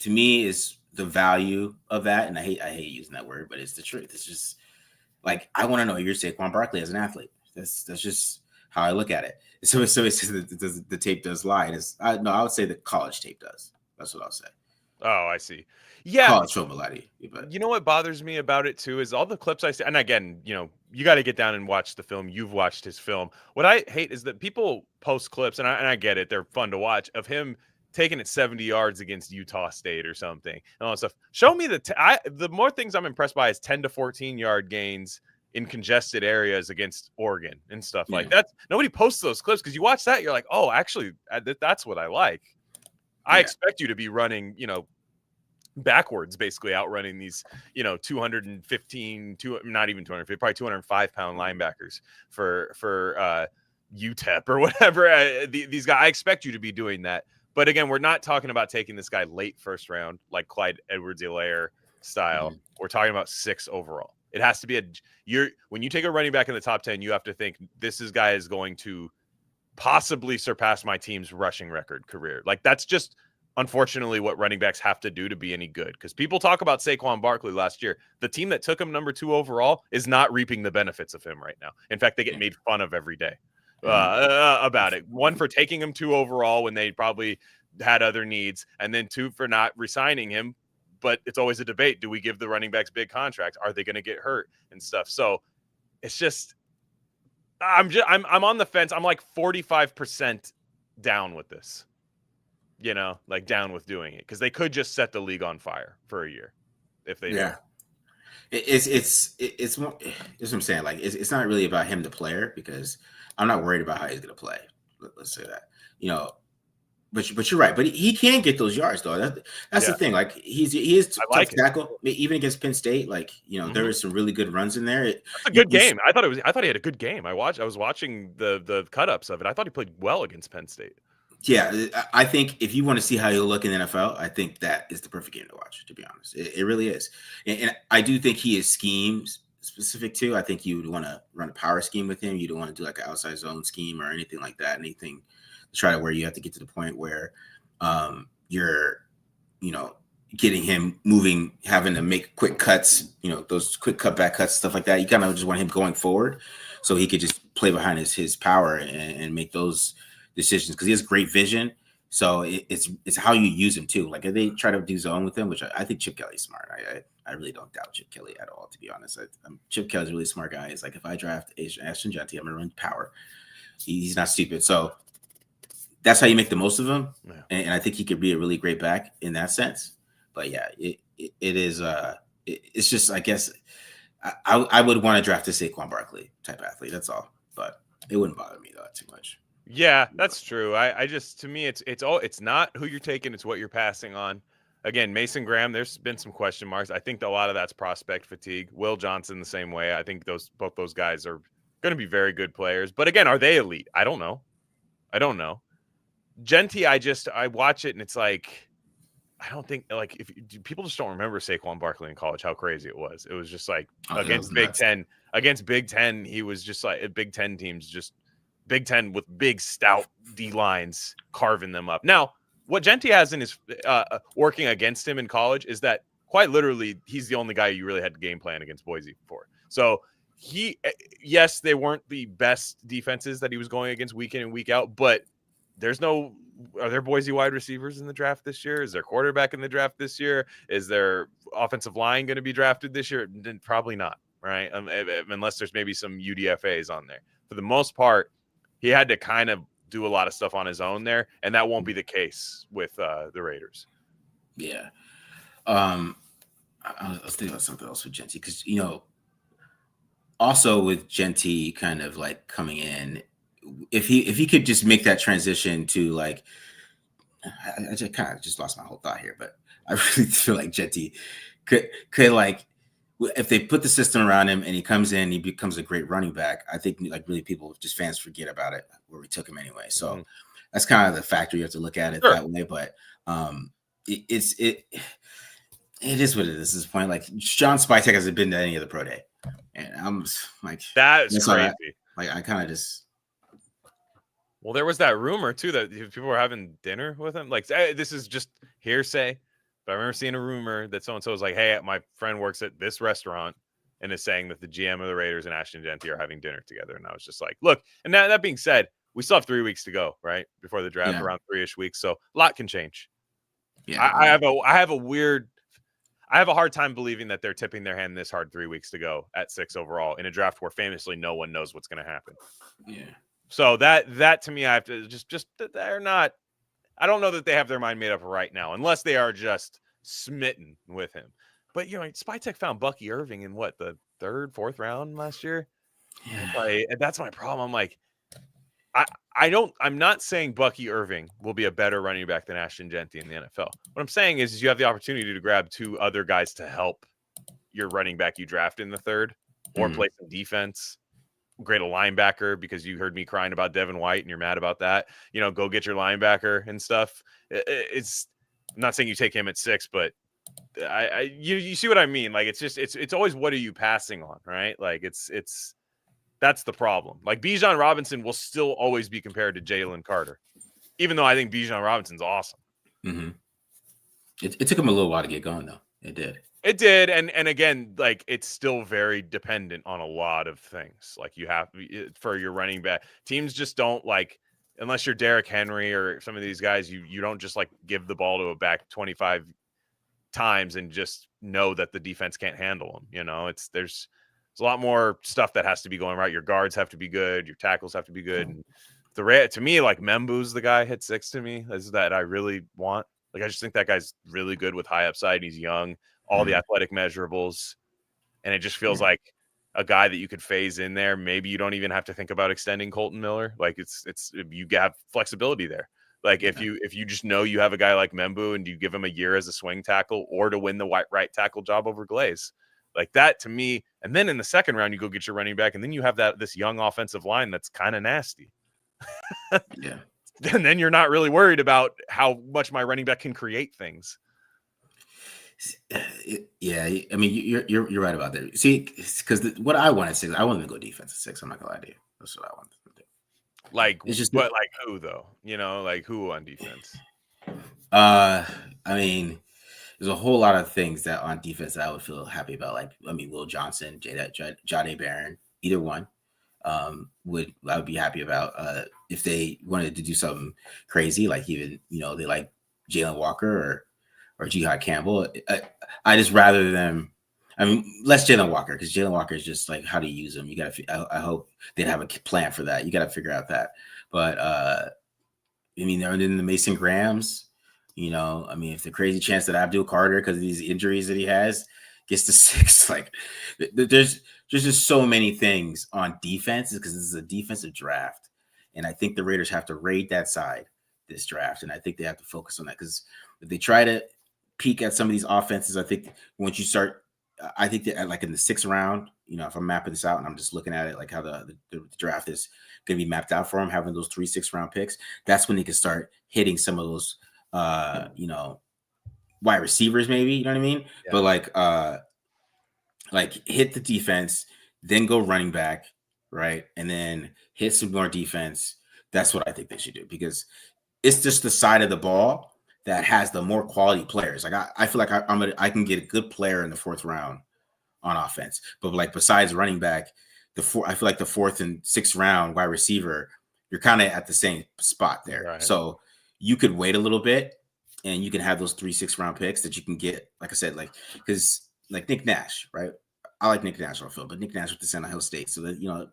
To me, is the value of that, and I hate using that word, but it's the truth. It's just like I want to know your Saquon Barkley as an athlete. That's just how I look at it. So it's the tape does lie. I would say the college tape does. That's what I'll say. Oh, I see. Yeah, college film a lot of you, but you know what bothers me about it too is all the clips I see. And again, you got to get down and watch the film. You've watched his film. What I hate is that people post clips, and I get it. They're fun to watch, of him taking it 70 yards against Utah State or something and all that stuff. Show me the more things I'm impressed by is 10 to 14 yard gains in congested areas against Oregon and stuff like that. Nobody posts those clips because you watch that, you're like, oh, actually, that's what I like. I expect you to be running, backwards, basically outrunning these, 215, not even 250, probably 205 pound linebackers for UTEP or whatever. These guys, I expect you to be doing that. But again, we're not talking about taking this guy late first round, like Clyde Edwards-Helaire style. Mm-hmm. We're talking about 6 overall. It has to be when you take a running back in the top 10, you have to think this guy is going to possibly surpass my team's rushing record career. Like that's just unfortunately what running backs have to do to be any good. Because people talk about Saquon Barkley last year. The team that took him number 2 overall is not reaping the benefits of him right now. In fact, they get made fun of every day about it. 1 for taking him 2 overall when they probably had other needs, and then 2 for not re-signing him. But it's always a debate. Do we give the running backs big contracts? Are they going to get hurt and stuff? So it's just, I'm on the fence. I'm like 45% down with this, like down with doing it, because they could just set the league on fire for a year if they do. It's more, that's what I'm saying. Like it's not really about him, the player, because I'm not worried about how he's going to play. Let's say that, but you're right. But he can get those yards though. That's the thing. Like he is tough tackle, even against Penn State. Like there was some really good runs in there. That's a good game. I thought he had a good game. I was watching the cut ups of it. I thought he played well against Penn State. Yeah, I think if you want to see how he'll look in the NFL, I think that is the perfect game to watch. To be honest, it really is. And I do think he is scheme specific too. I think you would want to run a power scheme with him. You don't want to do like an outside zone scheme or anything like that. Anything to try to where you have to get to the point where you're, getting him moving, having to make quick cuts, those quick cutback cuts, stuff like that. You kind of just want him going forward so he could just play behind his power and make those decisions, because he has great vision. So it's how you use him too. Like if they try to do zone with him, which I think Chip Kelly's smart. I really don't doubt Chip Kelly at all, to be honest. Chip Kelly's a really smart guy. It's like if I draft Ashton Genty, I'm gonna run power. He's not stupid. So that's how you make the most of him. Yeah. And I think he could be a really great back in that sense. But yeah, it is it's just, I guess I would want to draft a Saquon Barkley type athlete. That's all. But it wouldn't bother me though too much. Yeah, that's true. I just, to me, it's not who you're taking, it's what you're passing on. Again, Mason Graham, there's been some question marks. I think a lot of that's prospect fatigue. Will Johnson the same way. I think both those guys are going to be very good players. But again, are they elite? I don't know. Genty, I watch it and it's like, I don't think, like, people just don't remember Saquon Barkley in college, how crazy it was. It was just like against Big Ten, he was just like Big Ten teams, just Big Ten with big stout D lines carving them up. Now, what Genty has in his working against him in college is that quite literally he's the only guy you really had to game plan against Boise for. So yes, they weren't the best defenses that he was going against week in and week out, but are there Boise wide receivers in the draft this year? Is there quarterback in the draft this year? Is there offensive line going to be drafted this year? Probably not, right? Unless there's maybe some UDFAs on there. For the most part, he had to kind of do a lot of stuff on his own there, and that won't be the case with the Raiders. Yeah. I was thinking about something else with Genty because, also with Genty kind of like coming in, if he could just make that transition to like, I just kind of just lost my whole thought here, but I really feel like Genty could like, if they put the system around him and he comes in, he becomes a great running back. I think like really people, just fans, forget about it where we took him anyway. So that's kind of the factor you have to look at it that way. But it is what it is at this point. Like John Spytek hasn't been to any of the pro day, and I'm like, that's crazy. I kind of just. Well, there was that rumor too that people were having dinner with him. Like, this is just hearsay, but I remember seeing a rumor that so and so was like, "Hey, my friend works at this restaurant and is saying that the GM of the Raiders and Ashton Genty are having dinner together." And I was just like, "Look." And that being said, we still have 3 weeks to go, right, before the draft, around 3-ish weeks, so a lot can change. Yeah, I have a hard time believing that they're tipping their hand this hard 3 weeks to go at 6 overall in a draft where famously no one knows what's going to happen. Yeah. So that to me, I have to just they're not. I don't know that they have their mind made up right now, unless they are just smitten with him. But Spytek found Bucky Irving in what, the 3rd, 4th round last year. Yeah. And that's my problem. I'm like, I'm not saying Bucky Irving will be a better running back than Ashton Genty in the NFL. What I'm saying is you have the opportunity to grab 2 other guys to help your running back you draft in the 3rd, or play some defense. Great a linebacker, because you heard me crying about Devin White and you're mad about that. Go get your linebacker and stuff. I'm not saying you take him at 6, but you see what I mean? Like, it's always, what are you passing on, right? Like that's the problem. Like, Bijan Robinson will still always be compared to Jalen Carter, even though I think Bijan Robinson's awesome. Mm-hmm. It took him a little while to get going, though. It did. It did, and again, like, it's still very dependent on a lot of things. Like, you have, for your running back, teams just don't, like, unless you're Derrick Henry or some of these guys, you don't just like give the ball to a back 25 times and just know that the defense can't handle them. There's a lot more stuff that has to be going right. Your guards have to be good, your tackles have to be good. And to me, like, Membu's the guy hit 6 to me, is that I really want. Like, I just think that guy's really good with high upside. He's young, all the athletic measurables, and it just feels like a guy that you could phase in there. Maybe you don't even have to think about extending Colton Miller. Like, it's you have flexibility there. Like, if you just know you have a guy like Membu and you give him a year as a swing tackle, or to win the right tackle job over Glaze, like that to me. And then in the 2nd round, you go get your running back, and then you have this young offensive line that's kind of nasty. Yeah. And then you're not really worried about how much my running back can create things. Yeah, I mean, you're right about that. See, because what I want at 6, I want to go defense at 6. I'm not gonna lie to you. That's what I want to do. Like, it's just, but like who though? Like who on defense? I mean, there's a whole lot of things that on defense that I would feel happy about. Like, I mean, Will Johnson, Johnny Barron, either one. I would be happy about if they wanted to do something crazy, like even they like Jalen Walker or Jihad Campbell. I just rather them. I mean, less Jalen Walker, because Jalen Walker is just like, how do you use him? You got to. I hope they'd have a plan for that. You got to figure out that. But I mean, they're in the Mason Grahams. I mean, if the crazy chance that Abdul Carter, because of these injuries that he has, gets to 6, like there's just so many things on defense, because this is a defensive draft, and I think the Raiders have to raid that side this draft, and I think they have to focus on that, because if they try to peek at some of these offenses, I think once you start, I think that like in the 6th round, if I'm mapping this out and I'm just looking at it, like how the draft is going to be mapped out for them, having those 3 6th-round picks, that's when they can start hitting some of those wide receivers, maybe, you know what I mean? Yeah. But like hit the defense, then go running back, right? And then hit some more defense. That's what I think they should do, because it's just the side of the ball that has the more quality players. Like I feel like I can get a good player in the 4th round on offense, but like besides running back, I feel like the 4th and 6th round wide receiver you're kind of at the same spot there. Right. So you could wait a little bit and you can have those 3 6 round picks that you can get, like I said, like, because like Nick Nash, right? I like Nick Nash on field, but Nick Nash with the San Jose State. So that,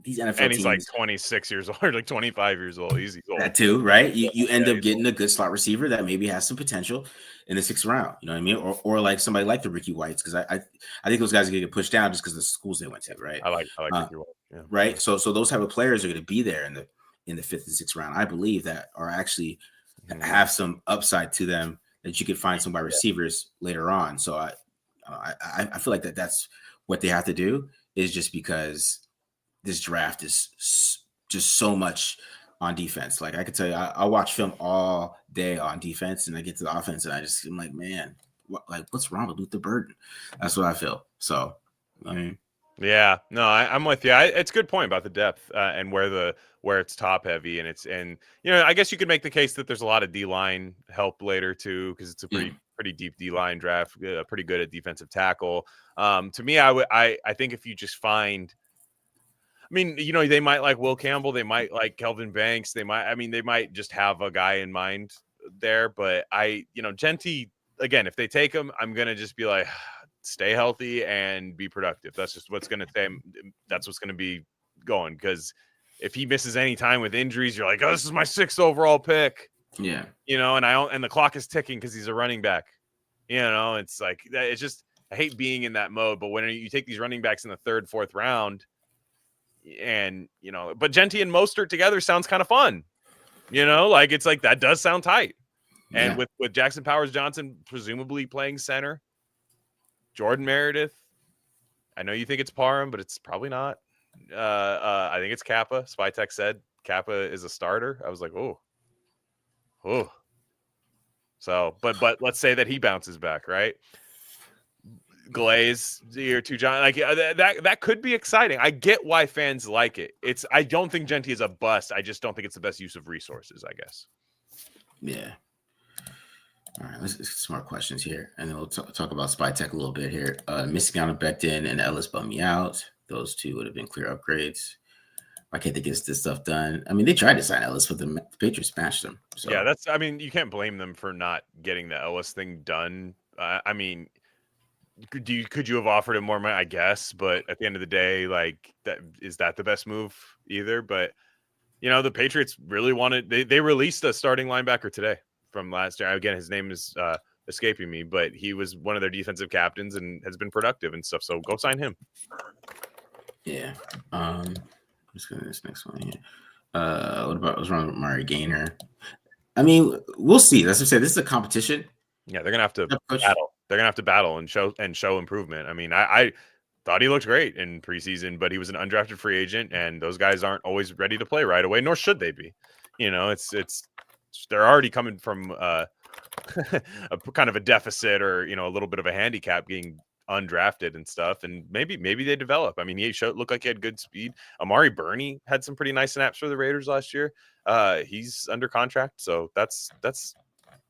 these NFL And he's like teams, 26 years old, or like 25 years old. He's old. that too, right? You end up getting a good slot receiver that maybe has some potential in the 6th round. You know what I mean? Or like somebody like the Ricky Whites, because I think those guys are going to get pushed down just because of the schools they went to, right? I like Ricky White. Yeah. Right. So those type of players are going to be there in the 5th and 6th round. I believe that are actually have some upside to them that you could find some wide receivers later on. So I feel like that's what they have to do, is just because this draft is just so much on defense. Like I could tell you, I watch film all day on defense, and I get to the offense, and I'm like, man, what's wrong with Luther Burden? That's what I feel. So, I mean, yeah, no, I'm with you. It's a good point about the depth and where it's top heavy, and I guess you could make the case that there's a lot of D-line help later too, because it's a pretty deep D-line draft, pretty good at defensive tackle. To me, I think if you just find, I mean, they might like Will Campbell, they might like Kelvin Banks, they might just have a guy in mind there, but Genty, again, if they take him, I'm gonna just be like, stay healthy and be productive. That's just what's going to say. That's what's going to be going. Because if he misses any time with injuries, you're like, oh, this is my 6th overall pick. Yeah. And the clock is ticking because he's a running back. It's like, it's just, I hate being in that mode. But when you take these running backs in the 3rd, 4th round, and but Genty and Mostert together sounds kind of fun. Like it's like that does sound tight. And with Jackson Powers Johnson presumably playing center, Jordan Meredith, I know you think it's Parham, but it's probably not. I think it's Kappa. Spytech said Kappa is a starter. I was like, oh. So, but let's say that he bounces back, right? Glaze, year 2, John, like that could be exciting. I get why fans like it. I don't think Genty is a bust. I just don't think it's the best use of resources, I guess. Yeah. All right, let's get some more questions here, and then we'll talk about Spytech a little bit here. Missing out on Becton and Ellis bummed me out. Those two would have been clear upgrades. Why can't they get this stuff done? I mean, they tried to sign Ellis, but the Patriots smashed them. So. Yeah, you can't blame them for not getting the Ellis thing done. I mean, could you have offered him more money? I guess, but at the end of the day, like, is that the best move either? But the Patriots really wanted. They released a starting linebacker today from last year. Again, his name is escaping me, but he was one of their defensive captains and has been productive and stuff. So go sign him. Yeah. Let's go to this next one here. What's wrong with Mari Gaynor? I mean, we'll see. That's what I said. This is a competition. Yeah, they're gonna have to battle. They're gonna have to battle and show improvement. I mean, I thought he looked great in preseason, but he was an undrafted free agent, and those guys aren't always ready to play right away, nor should they be. They're already coming from a kind of a deficit or a little bit of a handicap being undrafted and stuff, and maybe they develop. I mean, he looked like he had good speed. Amari Burney had some pretty nice snaps for the Raiders last year. He's under contract, so that's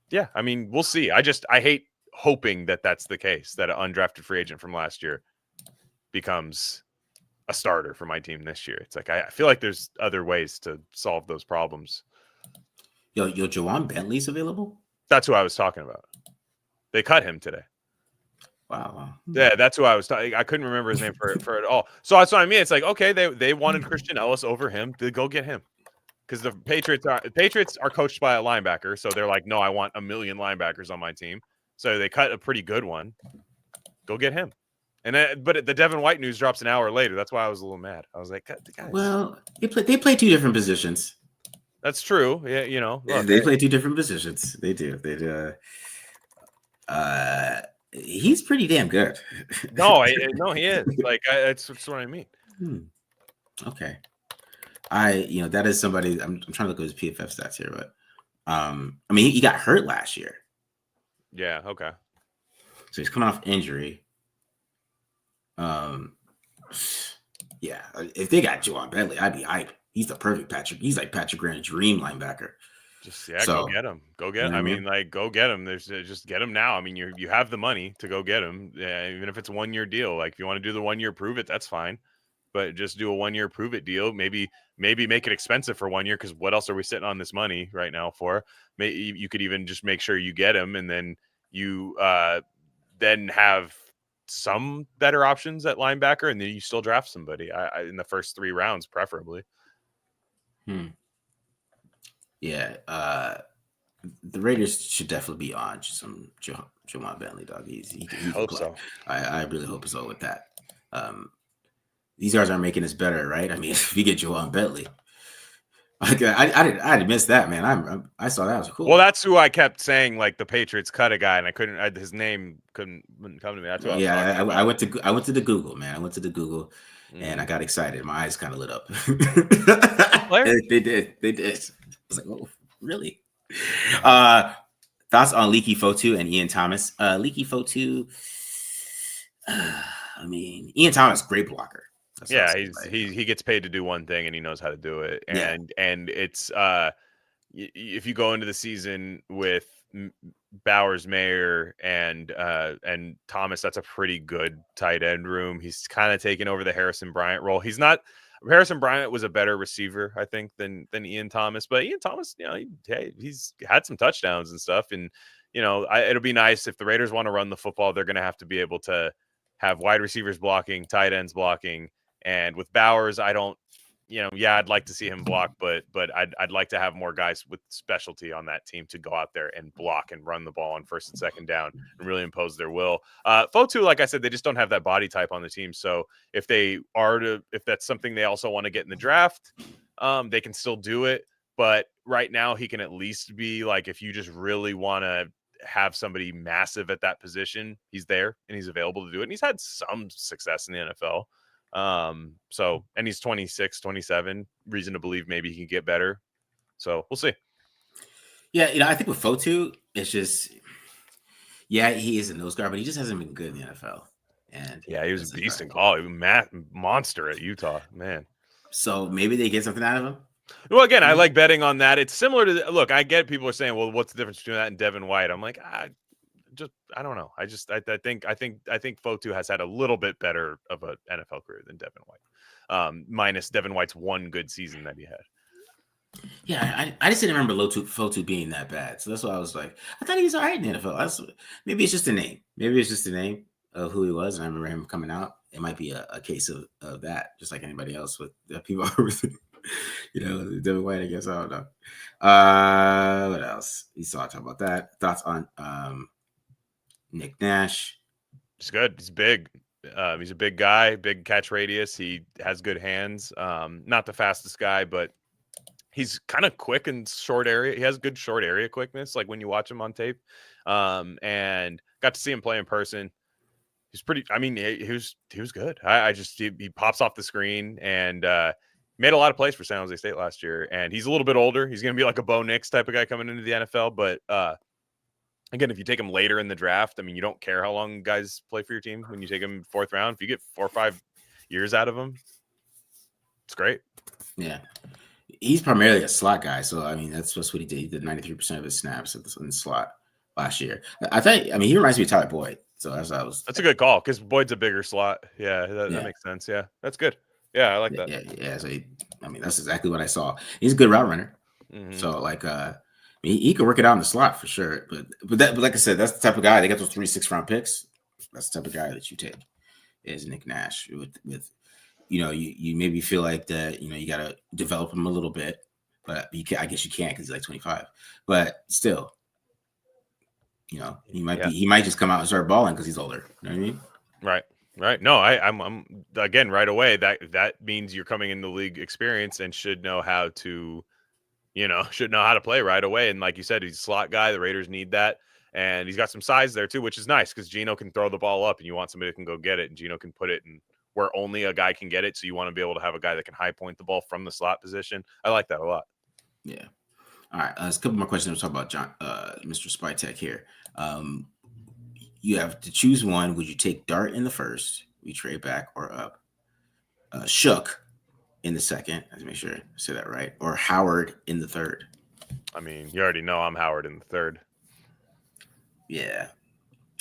yeah. I mean, we'll see. I hate hoping that that's the case, that an undrafted free agent from last year becomes a starter for my team this year. It's like I feel like there's other ways to solve those problems. Yo, Jawan Bentley's available? That's who I was talking about. They cut him today. Wow. Yeah, that's who I was talking. I couldn't remember his name for it all. So that's what I mean. It's like, okay, they wanted Christian Ellis over him. They go get him. Because the Patriots are coached by a linebacker. So they're like, no, I want 1 million linebackers on my team. So they cut a pretty good one. Go get him. But the Devin White news drops an hour later. That's why I was a little mad. I was like, guys. Well, they play 2 different positions. That's true. Yeah, look, they play 2 different positions. They do. He's pretty damn good. No, he is. Like, that's what I mean. Okay. That is somebody. I'm trying to look at his PFF stats here, but I mean, he got hurt last year. Yeah. Okay. So he's coming off injury. Yeah. If they got Jawan Bentley, I'd be hyped. He's the perfect Patrick. He's like Patrick Grant's dream linebacker. Go get him. Go get him. I mean, like, go get him. There's just get him now. I mean, you have the money to go get him. Yeah, even if it's a 1-year deal. Like, if you want to do the 1 year prove it, that's fine. But just do a 1 year prove it deal. Maybe maybe make it expensive for 1 year, because what else are we sitting on this money right now for? You could even just make sure you get him, and then you then have some better options at linebacker, and then you still draft somebody in the first 3 rounds, preferably. Yeah, the Raiders should definitely be on some Jawan Bentley, dog. He can Hope play. so. I really hope so with that. These guys are making us better, right? I mean, if you get Jawan Bentley, I didn't miss that, man. I saw that was cool. Well, that's who I kept saying, like the Patriots cut a guy, and I couldn't. His name wouldn't come to me. That's who I was talking about. I went to the Google, man. I went to the Google, and I got excited. My eyes kind of lit up. They did. I was like, oh, really? Thoughts on Leaky Fotu and Ian Thomas? Leaky Fotu. I mean, Ian Thomas, great blocker. Yeah, he gets paid to do one thing, and he knows how to do it. And it's if you go into the season with Bowers, Mayer, and Thomas, that's a pretty good tight end room. He's kind of taken over the Harrison Bryant role. Harrison Bryant was a better receiver, I think, than Ian Thomas. But Ian Thomas, he's had some touchdowns and stuff. And it'll be nice if the Raiders want to run the football. They're going to have to be able to have wide receivers blocking, tight ends blocking. And with Bowers, I don't, I'd like to see him block, but I'd like to have more guys with specialty on that team to go out there and block and run the ball on first and second down and really impose their will. Fotu, like I said, they just don't have that body type on the team. So if that's something they also want to get in the draft, they can still do it. But right now he can at least be like, if you just really want to have somebody massive at that position, he's there and he's available to do it. And he's had some success in the NFL. And he's 26, 27, reason to believe maybe he can get better. So we'll see. Yeah. I think with Fotu, it's just, he is a nose guard, but he just hasn't been good in the NFL. And he was a beast in college. He was monster at Utah, man. So maybe they get something out of him. Well, again, I like betting on that. It's similar to look. I get people are saying, "Well, what's the difference between that and Devin White?" I'm like, I don't know. I think Fotu has had a little bit better of an NFL career than Devin White, minus Devin White's one good season that he had. Yeah, I just didn't remember Fotu being that bad, so that's why I was like, I thought he was all right in the NFL. Maybe it's just a name. Maybe it's just the name of who he was, and I remember him coming out. It might be a case of that, just like anybody else with people. Devin White, I guess. I don't know. What else? You saw talk about that. Thoughts on Nick Nash? He's good. He's big. He's a big guy, big catch radius. He has good hands. Not the fastest guy, but he's kind of quick in short area. He has good short area quickness, like when you watch him on tape. And got to see him play in person. He's pretty. I mean, he was good. He pops off the screen and made a lot of plays for San Jose State last year. And he's a little bit older. He's going to be like a Bo Nix type of guy coming into the NFL. But again, if you take him later in the draft, I mean, you don't care how long guys play for your team when you take him 4th round. If you get 4 or 5 years out of him, it's great. Yeah. He's primarily a slot guy. So, I mean, that's what he did. He did 93% of his snaps in the slot last year. He reminds me of Tyler Boyd. So that's a good call because Boyd's a bigger slot. Yeah, that makes sense. Yeah, that's good. Yeah, I like that. Yeah. So that's exactly what I saw. He's a good route runner. Mm-hmm. So he could work it out in the slot for sure. But like I said, that's the type of guy. They got those 3 6-round picks. That's the type of guy that you take is Nick Nash. With you maybe feel like that. You got to develop him a little bit, but I guess you can't because he's like 25. But still. He might just come out and start balling because he's older. You know what I mean? Right. No, I'm again right away. That means you're coming into league experience and should know how to play right away. And like you said, he's a slot guy. The Raiders need that, and he's got some size there too, which is nice because Geno can throw the ball up, and you want somebody that can go get it, and Geno can put it in where only a guy can get it. So you want to be able to have a guy that can high point the ball from the slot position. I like that a lot. Yeah. All right, there's a couple more questions to talk about, Mr. Spytech here. You have to choose one. Would you take Dart in the first? We trade back or up. Shook in the second. Let's make sure I say that right. Or Howard in the third. I mean, you already know I'm Howard in the third. Yeah,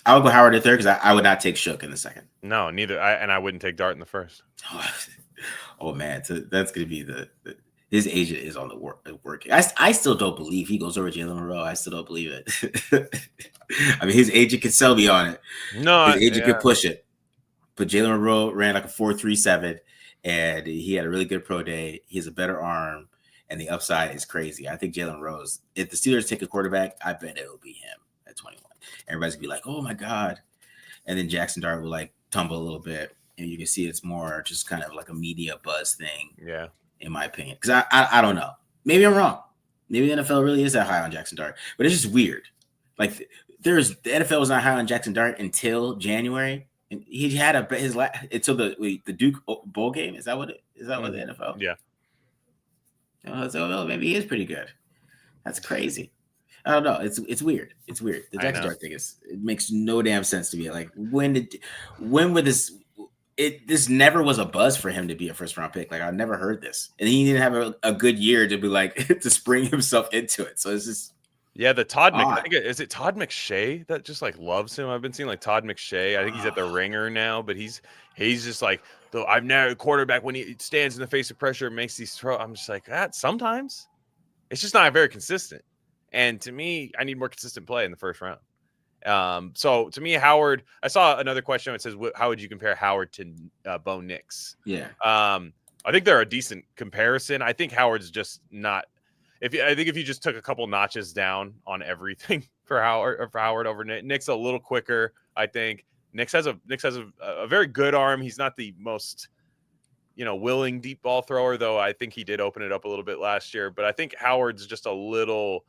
I would go Howard in the third because I would not take Shook in the second. No, neither. I wouldn't take Dart in the first. Oh man, so that's gonna be the His agent is on the working. I still don't believe he goes over Jalen Monroe. I still don't believe it. I mean, his agent can sell me on it. His No, agent yeah. can push it. But Jalen Monroe ran like a 4.37, and he had a really good pro day. He has a better arm, and the upside is crazy. I think Jalen Rose, if the Steelers take a quarterback, I bet it will be him at 21. Everybody's gonna be like, oh my God. And then Jackson Dart will like tumble a little bit. And you can see it's more just kind of like a media buzz thing, Yeah. in my opinion. Because I don't know. Maybe I'm wrong. Maybe the NFL really is that high on Jackson Dart. But it's just weird. Like the NFL was not high on Jackson Dart until January. And he had until the Duke bowl game. Is that what the NFL? Yeah. So maybe he is pretty good. That's crazy. I don't know. It's weird. It's weird. The Jackson Dart thing it makes no damn sense to me. Like when would this never was a buzz for him to be a first round pick. Like I never heard this, and he didn't have a good year to be like to spring himself into it. So it's just the Todd I think is it Todd McShay that just like loves him. I've been seeing like Todd McShay. I think he's at the Ringer now, but he's just like I've never quarterback when he stands in the face of pressure and makes these throws. I'm just like that. Sometimes it's just not very consistent. And to me, I need more consistent play in the first round. So to me, Howard, I saw another question that says, how would you compare Howard to Bo Nix? Yeah. I think they're a decent comparison. I think Howard's just not. I think if you just took a couple notches down on everything for Howard over Nick's a little quicker. I think Nix has a very good arm. He's not the most willing deep ball thrower, though. I think he did open it up a little bit last year. But I think Howard's just a little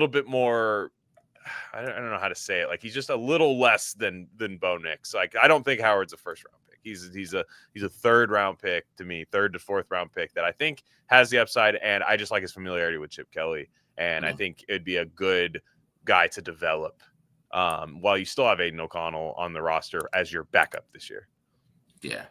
bit more. I don't know how to say it. Like he's just a little less than Bo Nix. Like I don't think Howard's a first round pick. He's a third round pick to me, third to fourth round pick that I think has the upside, and I just like his familiarity with Chip Kelly, and I think it'd be a good guy to develop while you still have Aiden O'Connell on the roster as your backup this year. Yeah.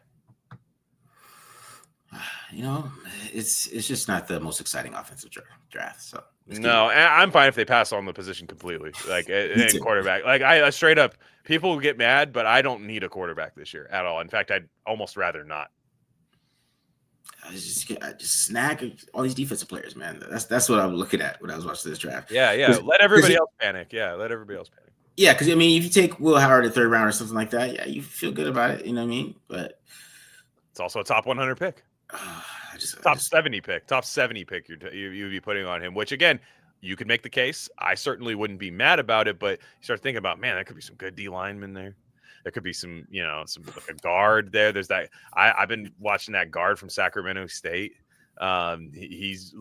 It's just not the most exciting offensive draft. So no, and I'm fine if they pass on the position completely, like in quarterback. Like I straight up, people get mad, but I don't need a quarterback this year at all. In fact, I'd almost rather not. I just snag all these defensive players, man. That's what I'm looking at when I was watching this draft. Yeah. Let everybody else panic. Yeah, because I mean, if you take Will Howard in the third round or something like that, yeah, you feel good about it. You know what I mean? But it's also a top 100 pick. Top 70 pick you'd be putting on him, which again, you could make the case. I certainly wouldn't be mad about it, but you start thinking about, man, there could be some good D linemen there. There could be some like a guard there. There's that. I've been watching that guard from Sacramento State. His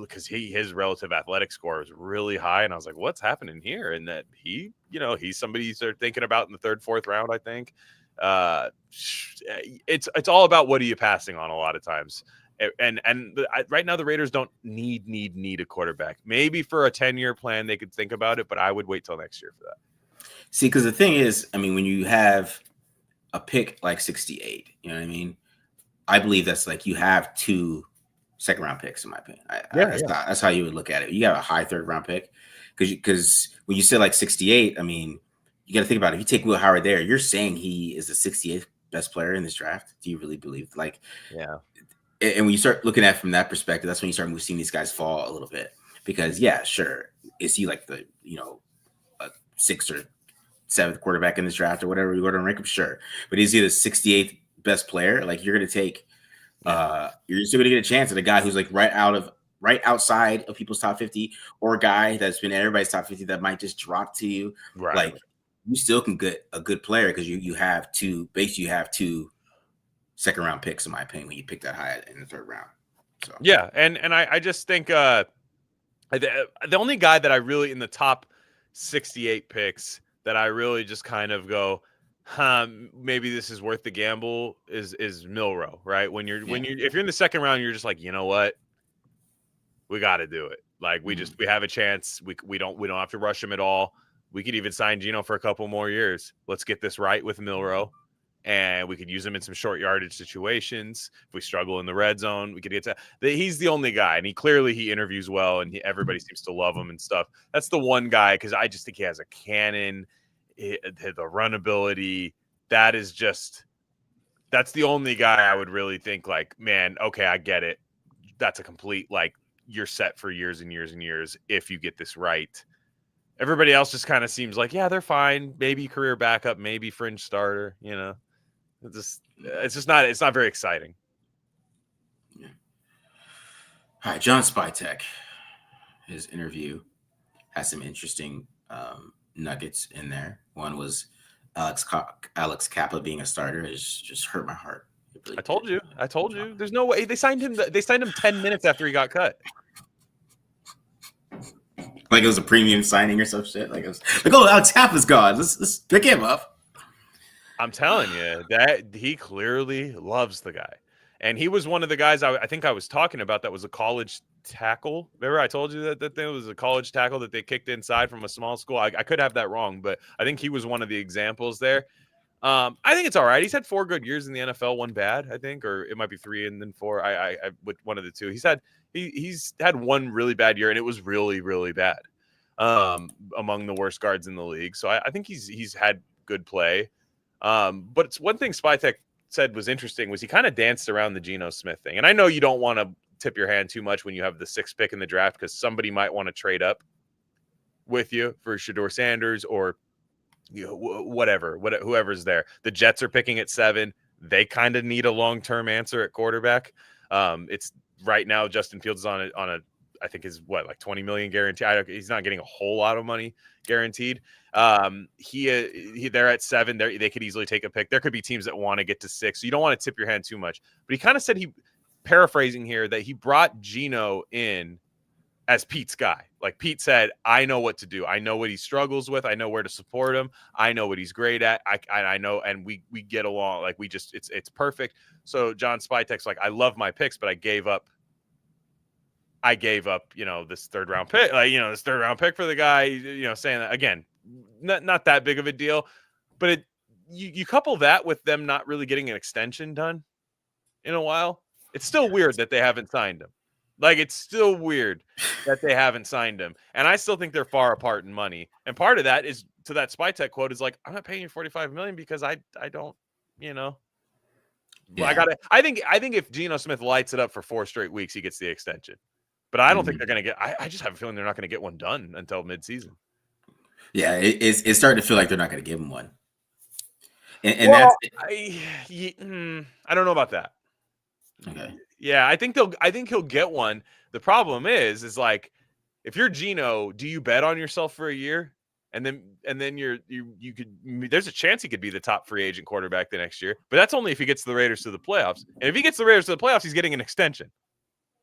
relative athletic score was really high, and I was like, what's happening here? And that he's somebody you start thinking about in the third, fourth round, I think. It's all about what are you passing on a lot of times. And right now the Raiders don't need a quarterback. Maybe for a 10-year plan they could think about it, but I would wait till next year for that. See, because the thing is, I mean, when you have a pick like 68, you know what I mean? I believe that's like you have 2 second-round picks, in my opinion. That's how you would look at it. You got a high third-round pick because when you say like 68, I mean, you got to think about it. If you take Will Howard there, you're saying he is the 68th best player in this draft. Do you really believe? Like, yeah. And when you start looking at it from that perspective, that's when you start seeing these guys fall a little bit. Because yeah, sure, is he like the a 6th or 7th quarterback in this draft or whatever you go to rank him? Sure, but is he the 68th best player? Like you're going to take, you're still going to get a chance at a guy who's like right outside of people's top 50, or a guy that's been in everybody's top 50 that might just drop to you. Right. Like you still can get a good player because you have 2 second-round picks, in my opinion, when you pick that high in the third round. So yeah, and I just think the only guy that I really in the top 68 picks that I really just kind of go, maybe this is worth the gamble is Milroe, right? When you're if you're in the second round, you're just like, you know what, we got to do it. Like we have a chance. We don't have to rush him at all. We could even sign Gino for a couple more years. Let's get this right with Milroe. And we could use him in some short yardage situations. If we struggle in the red zone, we could get to. He's the only guy, and he interviews well, and everybody seems to love him and stuff. That's the one guy because I just think he has a cannon, the run ability. That's the only guy I would really think like, man, okay, I get it. That's a complete like you're set for years and years and years if you get this right. Everybody else just kind of seems like, yeah, they're fine. Maybe career backup, maybe fringe starter. It's not very exciting. Yeah. All right, John Spytek, his interview has some interesting nuggets in there. One was Alex Kappa being a starter has just hurt my heart. Really I told you. There's no way they signed him. They signed him 10 minutes after he got cut. Like it was a premium signing or some shit. Like it was like, oh, Alex Kappa's gone. Let's pick him up. I'm telling you that he clearly loves the guy. And he was one of the guys I think I was talking about that was a college tackle. Remember I told you that there was a college tackle that they kicked inside from a small school. I could have that wrong, but I think he was one of the examples there. I think it's all right. He's had 4 good years in the NFL, 1 bad, I think, or it might be 3 and then 4. I with one of the 2. He's had 1 really bad year, and it was really, really bad. Among the worst guards in the league. So I think he's had good play. But it's one thing Spytek said was interesting was he kind of danced around the Geno Smith thing. And I know you don't want to tip your hand too much when you have the 6th pick in the draft because somebody might want to trade up with you for Shedeur Sanders or whoever's there. The Jets are picking at 7. They kind of need a long-term answer at quarterback. It's right now Justin Fields is on a I think is like 20 million guaranteed. He's not getting a whole lot of money guaranteed. They're at 7. They could easily take a pick. There could be teams that want to get to 6. So you don't want to tip your hand too much. But he kind of said paraphrasing here that he brought Geno in as Pete's guy. Like Pete said, I know what to do. I know what he struggles with. I know where to support him. I know what he's great at. I know, and we get along. Like it's perfect. So John Spytek's like, I love my picks, but I gave up, this 3rd round pick, this 3rd round pick for the guy, saying that again, not that big of a deal, but you couple that with them not really getting an extension done in a while. It's still weird that they haven't signed him. Like, it's still weird that they haven't signed him. And I still think they're far apart in money. And part of that is, to that Spytek quote, is like, I'm not paying you $45 million because I don't, Yeah. I think if Geno Smith lights it up for 4 straight weeks, he gets the extension. But I don't think they're going to get, I just have a feeling they're not going to get one done until midseason. Yeah, it's starting to feel like they're not going to give him one. And I don't know about that. Okay. Yeah, I think he'll get one. The problem is like, if you're Geno, do you bet on yourself for a year? And then you could, there's a chance he could be the top free agent quarterback the next year, but that's only if he gets the Raiders to the playoffs. And if he gets the Raiders to the playoffs, he's getting an extension.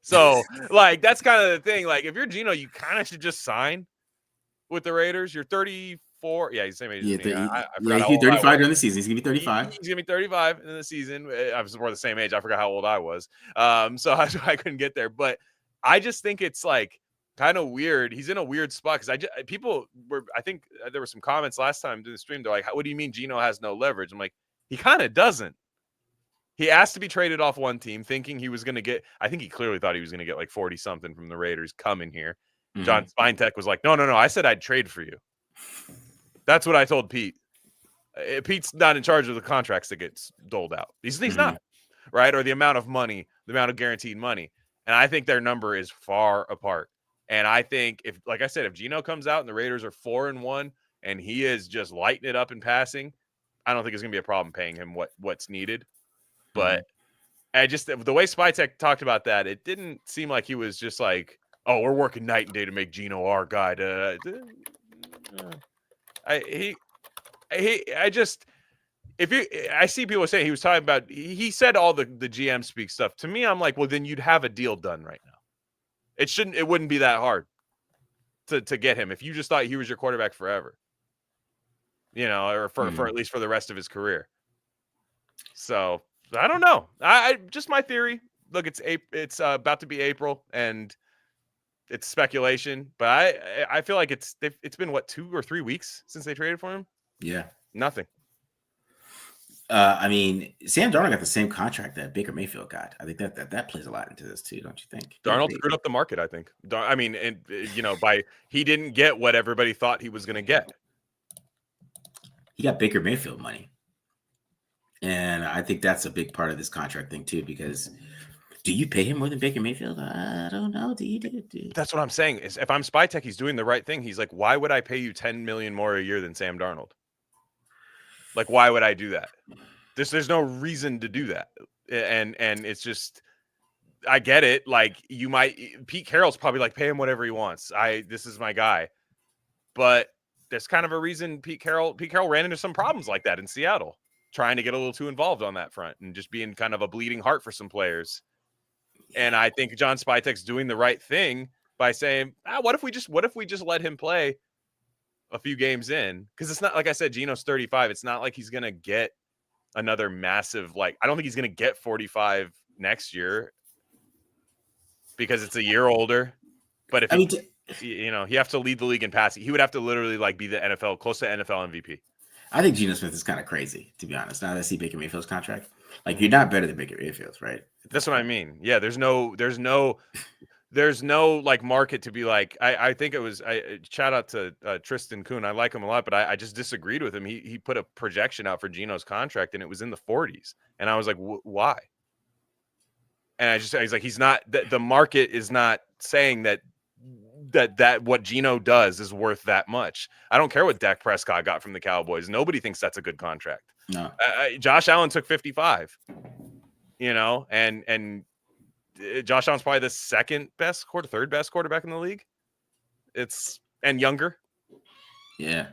So like, that's kind of the thing. Like, if you're Geno, you kind of should just sign with the Raiders. You're 34. Yeah, he's the same age as me. He's 35 during the season. He's gonna be 35. He's gonna be 35 in the season. I was more the same age. I forgot how old I was. So I couldn't get there. But I just think it's like kind of weird. He's in a weird spot because I think there were some comments last time during the stream. They're like, what do you mean Geno has no leverage? I'm like, he kind of doesn't. He asked to be traded off one team, thinking he was going to get, I think he clearly thought he was going to get like 40 something from the Raiders coming here. Mm-hmm. John Spytek was like, no. I said I'd trade for you. That's what I told Pete. Pete's not in charge of the contracts that gets doled out. He's not, right? Or the amount of money, the amount of guaranteed money. And I think their number is far apart. And I think if Geno comes out and the Raiders are 4-1 and he is just lighting it up in passing, I don't think it's going to be a problem paying him what's needed. But I just, the way Spytek talked about that, it didn't seem like he was just like, oh, we're working night and day to make Geno our guy. I see people saying he was talking about, he said all the GM speak stuff. To me, I'm like, well, then you'd have a deal done right now. It wouldn't be that hard to get him if you just thought he was your quarterback forever, or for at least for the rest of his career. So I don't know. I just my theory. Look, it's about to be April and it's speculation, but I feel like it's been 2 or 3 weeks since they traded for him. Yeah, nothing. I mean, Sam Darnold got the same contract that Baker Mayfield got. I think that plays a lot into this too, don't you think? Darnold screwed up the market, I think. I mean, he didn't get what everybody thought he was going to get. He got Baker Mayfield money. And I think that's a big part of this contract thing too, because Do you pay him more than Baker Mayfield? I don't know. Do you? That's what I'm saying. Is if I'm Spytek, he's doing the right thing. He's like, why would I pay you $10 million more a year than Sam Darnold? Like, why would I do that? There's no reason to do that. And it's just, I get it. Like, Pete Carroll's probably like, pay him whatever he wants. This is my guy. But there's kind of a reason Pete Carroll ran into some problems like that in Seattle, trying to get a little too involved on that front and just being kind of a bleeding heart for some players. And I think John Spytek's doing the right thing by saying, what if we just let him play a few games in? Because it's not, like I said, Geno's 35. It's not like he's going to get another massive, like, I don't think he's going to get 45 next year because it's a year older. But if you have to lead the league in passing, he would have to literally like be the NFL, close to NFL MVP. I think Geno Smith is kind of crazy, to be honest. Now that I see Baker Mayfield's contract, like, you're not better than Baker Mayfield's, right? That's what I mean. Yeah, there's no like market to be like. I think it was. Shout out to Tristan Kuhn. I like him a lot, but I just disagreed with him. He put a projection out for Geno's contract, and it was in the 40s, and I was like, why? And he's like, he's not. The market is not saying that what Geno does is worth that much. I don't care what Dak Prescott got from the Cowboys. Nobody thinks that's a good contract. No. Josh Allen took 55. And Josh Allen's probably the third best quarterback in the league. And younger. Yeah.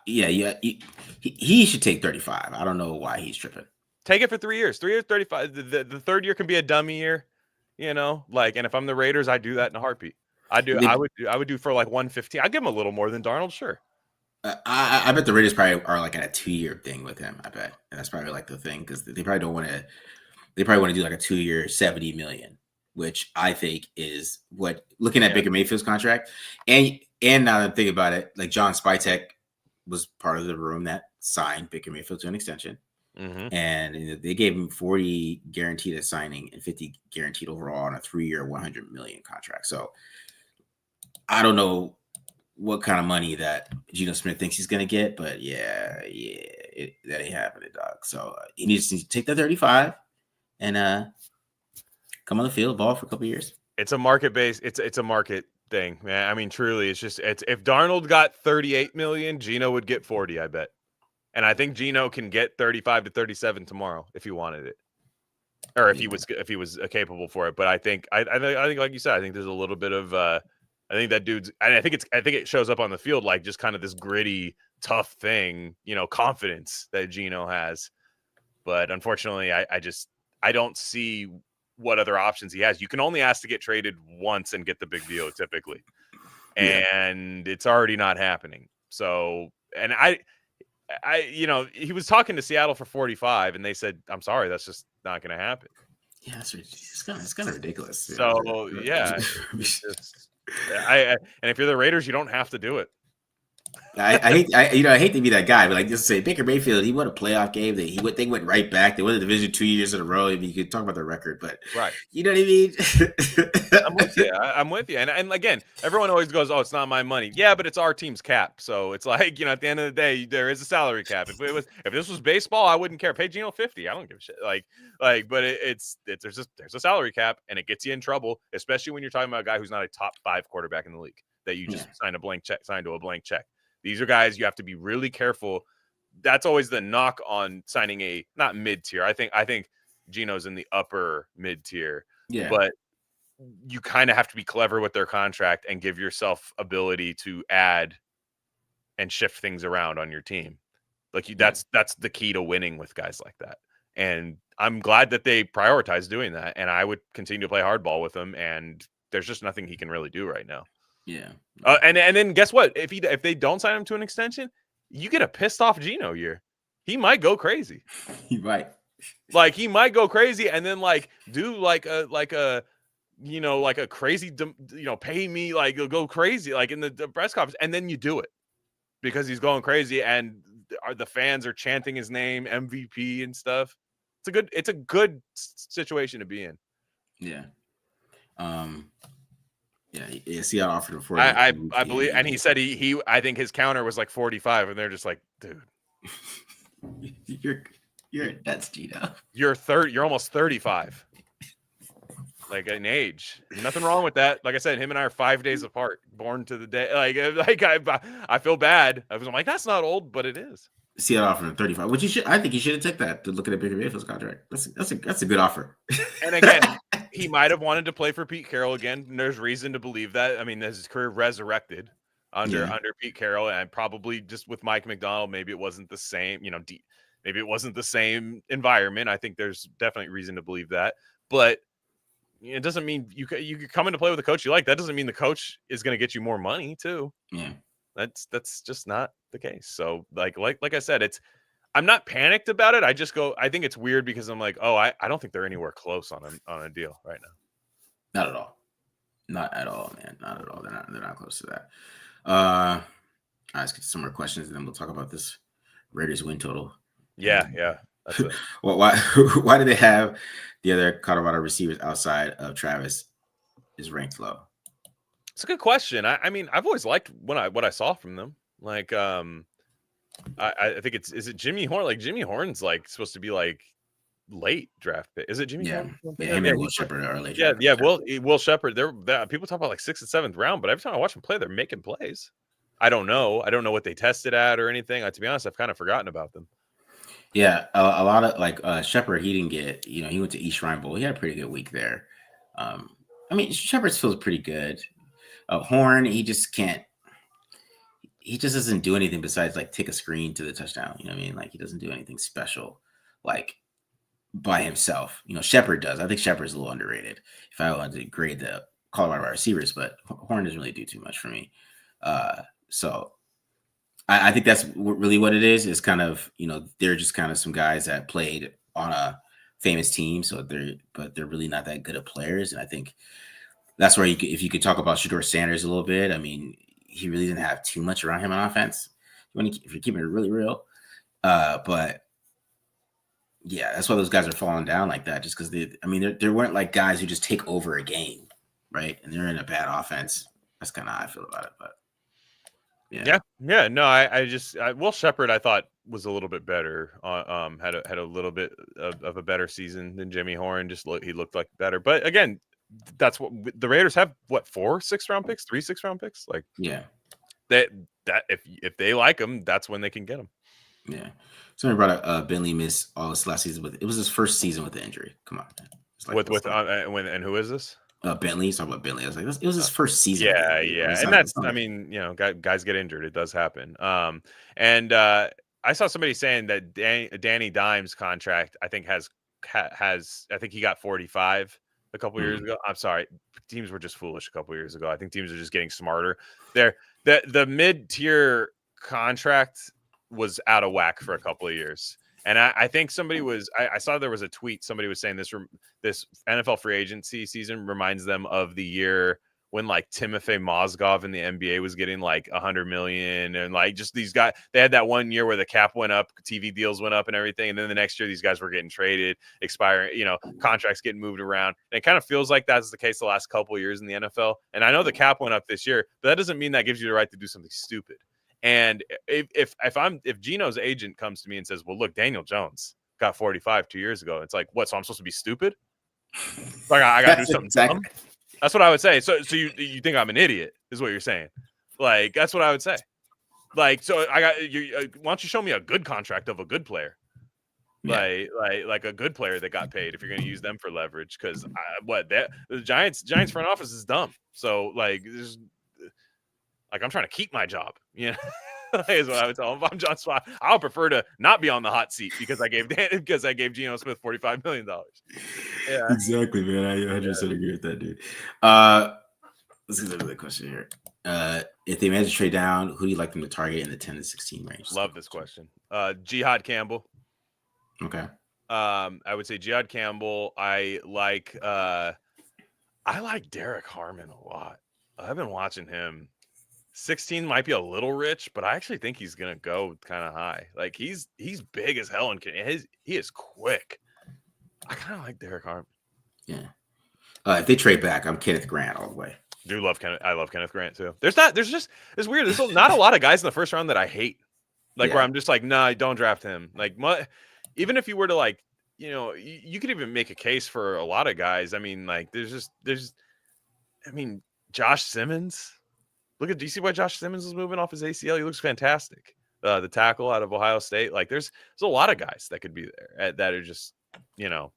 He should take 35. I don't know why he's tripping. Take it for 3 years. 3 years, 35. The third year can be a dummy year, like, and if I'm the Raiders, I do that in a heartbeat. I would do for like 115. I'd give him a little more than Darnold, sure. I bet the Raiders probably are like in a 2-year thing with him. I bet that's probably like the thing, because they probably don't want to. They probably want to do like a 2-year, $70 million, which I think is what, looking at Baker Mayfield's contract, and now that I'm thinking about it, like, John Spytek was part of the room that signed Baker Mayfield to an extension, and they gave him 40 guaranteed at signing and 50 guaranteed overall on a 3-year, $100 million contract. So I don't know what kind of money that Geno Smith thinks he's going to get, but that ain't happening, dog. So he needs to take the 35 and come on the field, ball for a couple of years. It's a market base. It's a market thing, man. I mean, truly, it's if Darnold got 38 million, Geno would get 40, I bet. And I think Geno can get 35 to 37 tomorrow if he wanted it, or if he was capable for it. But I think like you said, I think there's a little bit of I think that dude's, and I think it shows up on the field like just kind of this gritty, tough thing, confidence that Geno has. But unfortunately, I don't see what other options he has. You can only ask to get traded once and get the big deal typically. And it's already not happening. So, and he was talking to Seattle for 45 and they said, I'm sorry, that's just not going to happen. Yeah, it's kind of ridiculous. So, yeah. And if you're the Raiders, you don't have to do it. I hate to be that guy, but like, just say Baker Mayfield, he won a playoff game. They went right back. They won the division 2 years in a row. I mean, you could talk about the record, but right, you know what I mean. I'm with you. And again, everyone always goes, "Oh, it's not my money." Yeah, but it's our team's cap. So it's like, at the end of the day, there is a salary cap. If this was baseball, I wouldn't care. Pay Geno 50. I don't give a shit. But there's a salary cap, and it gets you in trouble, especially when you're talking about a guy who's not a top 5 quarterback in the league that you just signed to a blank check. These are guys you have to be really careful. That's always the knock on signing a not mid-tier. I think Geno's in the upper mid-tier. Yeah. But you kind of have to be clever with their contract and give yourself ability to add and shift things around on your team. That's the key to winning with guys like that. And I'm glad that they prioritize doing that. And I would continue to play hardball with him. And there's just nothing he can really do right now. Yeah. And then guess what? If they don't sign him to an extension, you get a pissed off Geno year. He might go crazy. He might. He might go crazy and then do like a crazy, pay me, go crazy, in the press conference. And then you do it because he's going crazy and the fans are chanting his name, MVP and stuff. It's a good situation to be in. Yeah. Yeah, Seattle offered him 40. I believe, and he said I think his counter was like 45, and they're just like, dude, that's Geno. You're almost 35. like in age. Nothing wrong with that. Like I said, him and I are 5 days apart, born to the day. Like I feel bad. I'm like, that's not old, but it is. Seattle offered him 35, which I think he should have took that to look at a Baker Mayfield's contract. That's a good offer. And again, he might have wanted to play for Pete Carroll again. And there's reason to believe that. I mean, his career resurrected under Pete Carroll, and probably just with Mike McDonald, maybe it wasn't the same. Maybe it wasn't the same environment. I think there's definitely reason to believe that, but it doesn't mean you come in to play with a coach you like. That doesn't mean the coach is going to get you more money too. Yeah, that's just not the case. So like I said, I'm not panicked about it. I think it's weird because I'm like, oh, I don't think they're anywhere close on a deal right now. Not at all. Not at all, man. Not at all. They're not close to that. I'll ask some more questions and then we'll talk about this Raiders win total. Yeah. That's it. Well, why do they have the other Colorado receivers outside of Travis is ranked low? It's a good question. I mean, I've always liked what I saw from them. Like, I think is it Jimmy Horn? Like Jimmy Horn's like supposed to be like late draft pick. Is it Jimmy Horn? Him and Will Shepard are late. Yeah. Will Shepard. People talk about like 6th and 7th round, but every time I watch them play, they're making plays. I don't know what they tested at or anything. To be honest, I've kind of forgotten about them. Yeah, a lot of like Shepard, he didn't get, he went to East Shrine Bowl. He had a pretty good week there. I mean, Shepard feels pretty good. Horn, he just doesn't do anything besides like take a screen to the touchdown. You know what I mean? Like he doesn't do anything special like by himself. Shepard does. I think Shepard's a little underrated if I wanted to grade the Colorado receivers, but Horn doesn't really do too much for me. So I think that's really what it is. Is kind of, they're just kind of some guys that played on a famous team. So they're really not that good of players. And I think that's where if you could talk about Shedeur Sanders a little bit, I mean, he really didn't have too much around him on offense. If you're keeping it really real, but yeah, that's why those guys are falling down like that. Just because there weren't like guys who just take over a game, right? And they're in a bad offense. That's kind of how I feel about it, but. Yeah. No, Will Shepard I thought was a little bit better. Had a little bit of a better season than Jimmy Horn. He looked like better. But again, that's what the Raiders have. What 4 6th-round picks, 3 6th-round picks? Like that if they like him, that's when they can get him. Yeah. Somebody brought up Bentley missed all this last season, but it was his first season with the injury. Come on, man. And who is this? Bentley. He's talking about Bentley. I was like, it was his first season. Yeah. And that's, I mean, guys get injured. It does happen. And I saw somebody saying that Danny Dimes' contract, I think has I think he got 45 a couple years ago. I'm sorry. Teams were just foolish a couple years ago. I think teams are just getting smarter. The mid-tier contract was out of whack for a couple of years. And I think somebody I saw there was a tweet. Somebody was saying this NFL free agency season reminds them of the year when like Timofey Mozgov in the NBA was getting like $100 million, and like just these guys. They had that one year where the cap went up, TV deals went up, and everything. And then the next year, these guys were getting traded, expiring, contracts getting moved around. And it kind of feels like that's the case the last couple of years in the NFL. And I know the cap went up this year, but that doesn't mean that gives you the right to do something stupid. And if Gino's agent comes to me and says, well, look, Daniel Jones got 45 2 years ago. It's like, what? So I'm supposed to be stupid? Like I got to do something dumb? That's what I would say. So you think I'm an idiot is what you're saying. Like, that's what I would say. Like, so I got you. Why don't you show me a good contract of a good player? Yeah. Like a good player that got paid if you're going to use them for leverage. Because the Giants front office is dumb. So like I'm trying to keep my job, is what I would tell him. If I'm John Swat, I'll prefer to not be on the hot seat because I gave Geno Smith $45 million. Yeah, exactly, man. I 100% agree with that, dude. Let's get another question here. If they manage to trade down, who do you like them to target in the 10 to 16 range? Love this question. Jihad Campbell. Okay. I would say Jihad Campbell. I like Derek Harmon a lot. I've been watching him. 16 might be a little rich, but I actually think he's gonna go kind of high. Like he's big as hell and he is quick. I kind of like Derek Harmon. Yeah. If they trade back, I'm Kenneth Grant all the way. I love Kenneth Grant too. It's weird. There's not a lot of guys in the first round that I hate. Where I'm just like, nah, don't draft him. Like, even if you were to like you know, you could even make a case for a lot of guys. I mean, like I mean, Josh Simmons. Do you see why Josh Simmons is moving off his ACL? He looks fantastic. The tackle out of Ohio State. Like there's a lot of guys that could be there that are just, you know,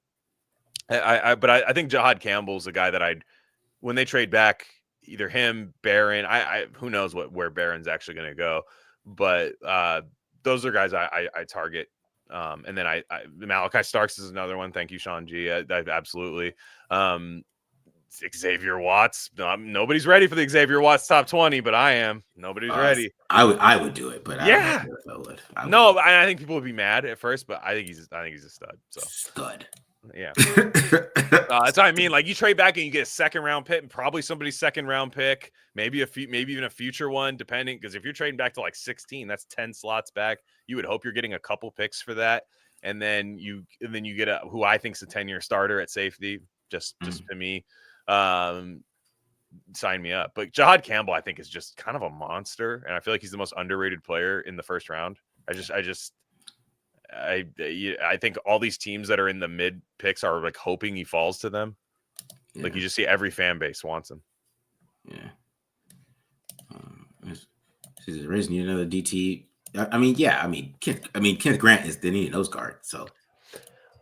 but I think Jahad Campbell's a guy that when they trade back, either him, Barron, who knows where Barron's actually going to go, but those are guys I target. And then Malachi Starks is another one. Thank you, Sean G. Absolutely. Xavier Watts. Nobody's ready for the Xavier Watts top 20, but I am. Nobody's ready. I would do it, but yeah, I would. I think people would be mad at first, but I think he's a stud. So stud. Yeah, that's what I mean. Like you trade back and you get a second round pick, and probably somebody's second round pick, maybe even a future one, depending. Because if you're trading back to like 16, that's 10 slots back. You would hope you're getting a couple picks for that, and then you get who I think is a 10-year starter at safety. Just to me, sign me up. But Jahad Campbell, I think, is just kind of a monster, and I feel like he's the most underrated player in the first round. I think all these teams that are in the mid picks are like hoping he falls to them. Yeah. Like you just see every fan base wants him. Yeah. Is the reason you another DT? I mean, yeah. Kenneth Grant is the need nose guard. So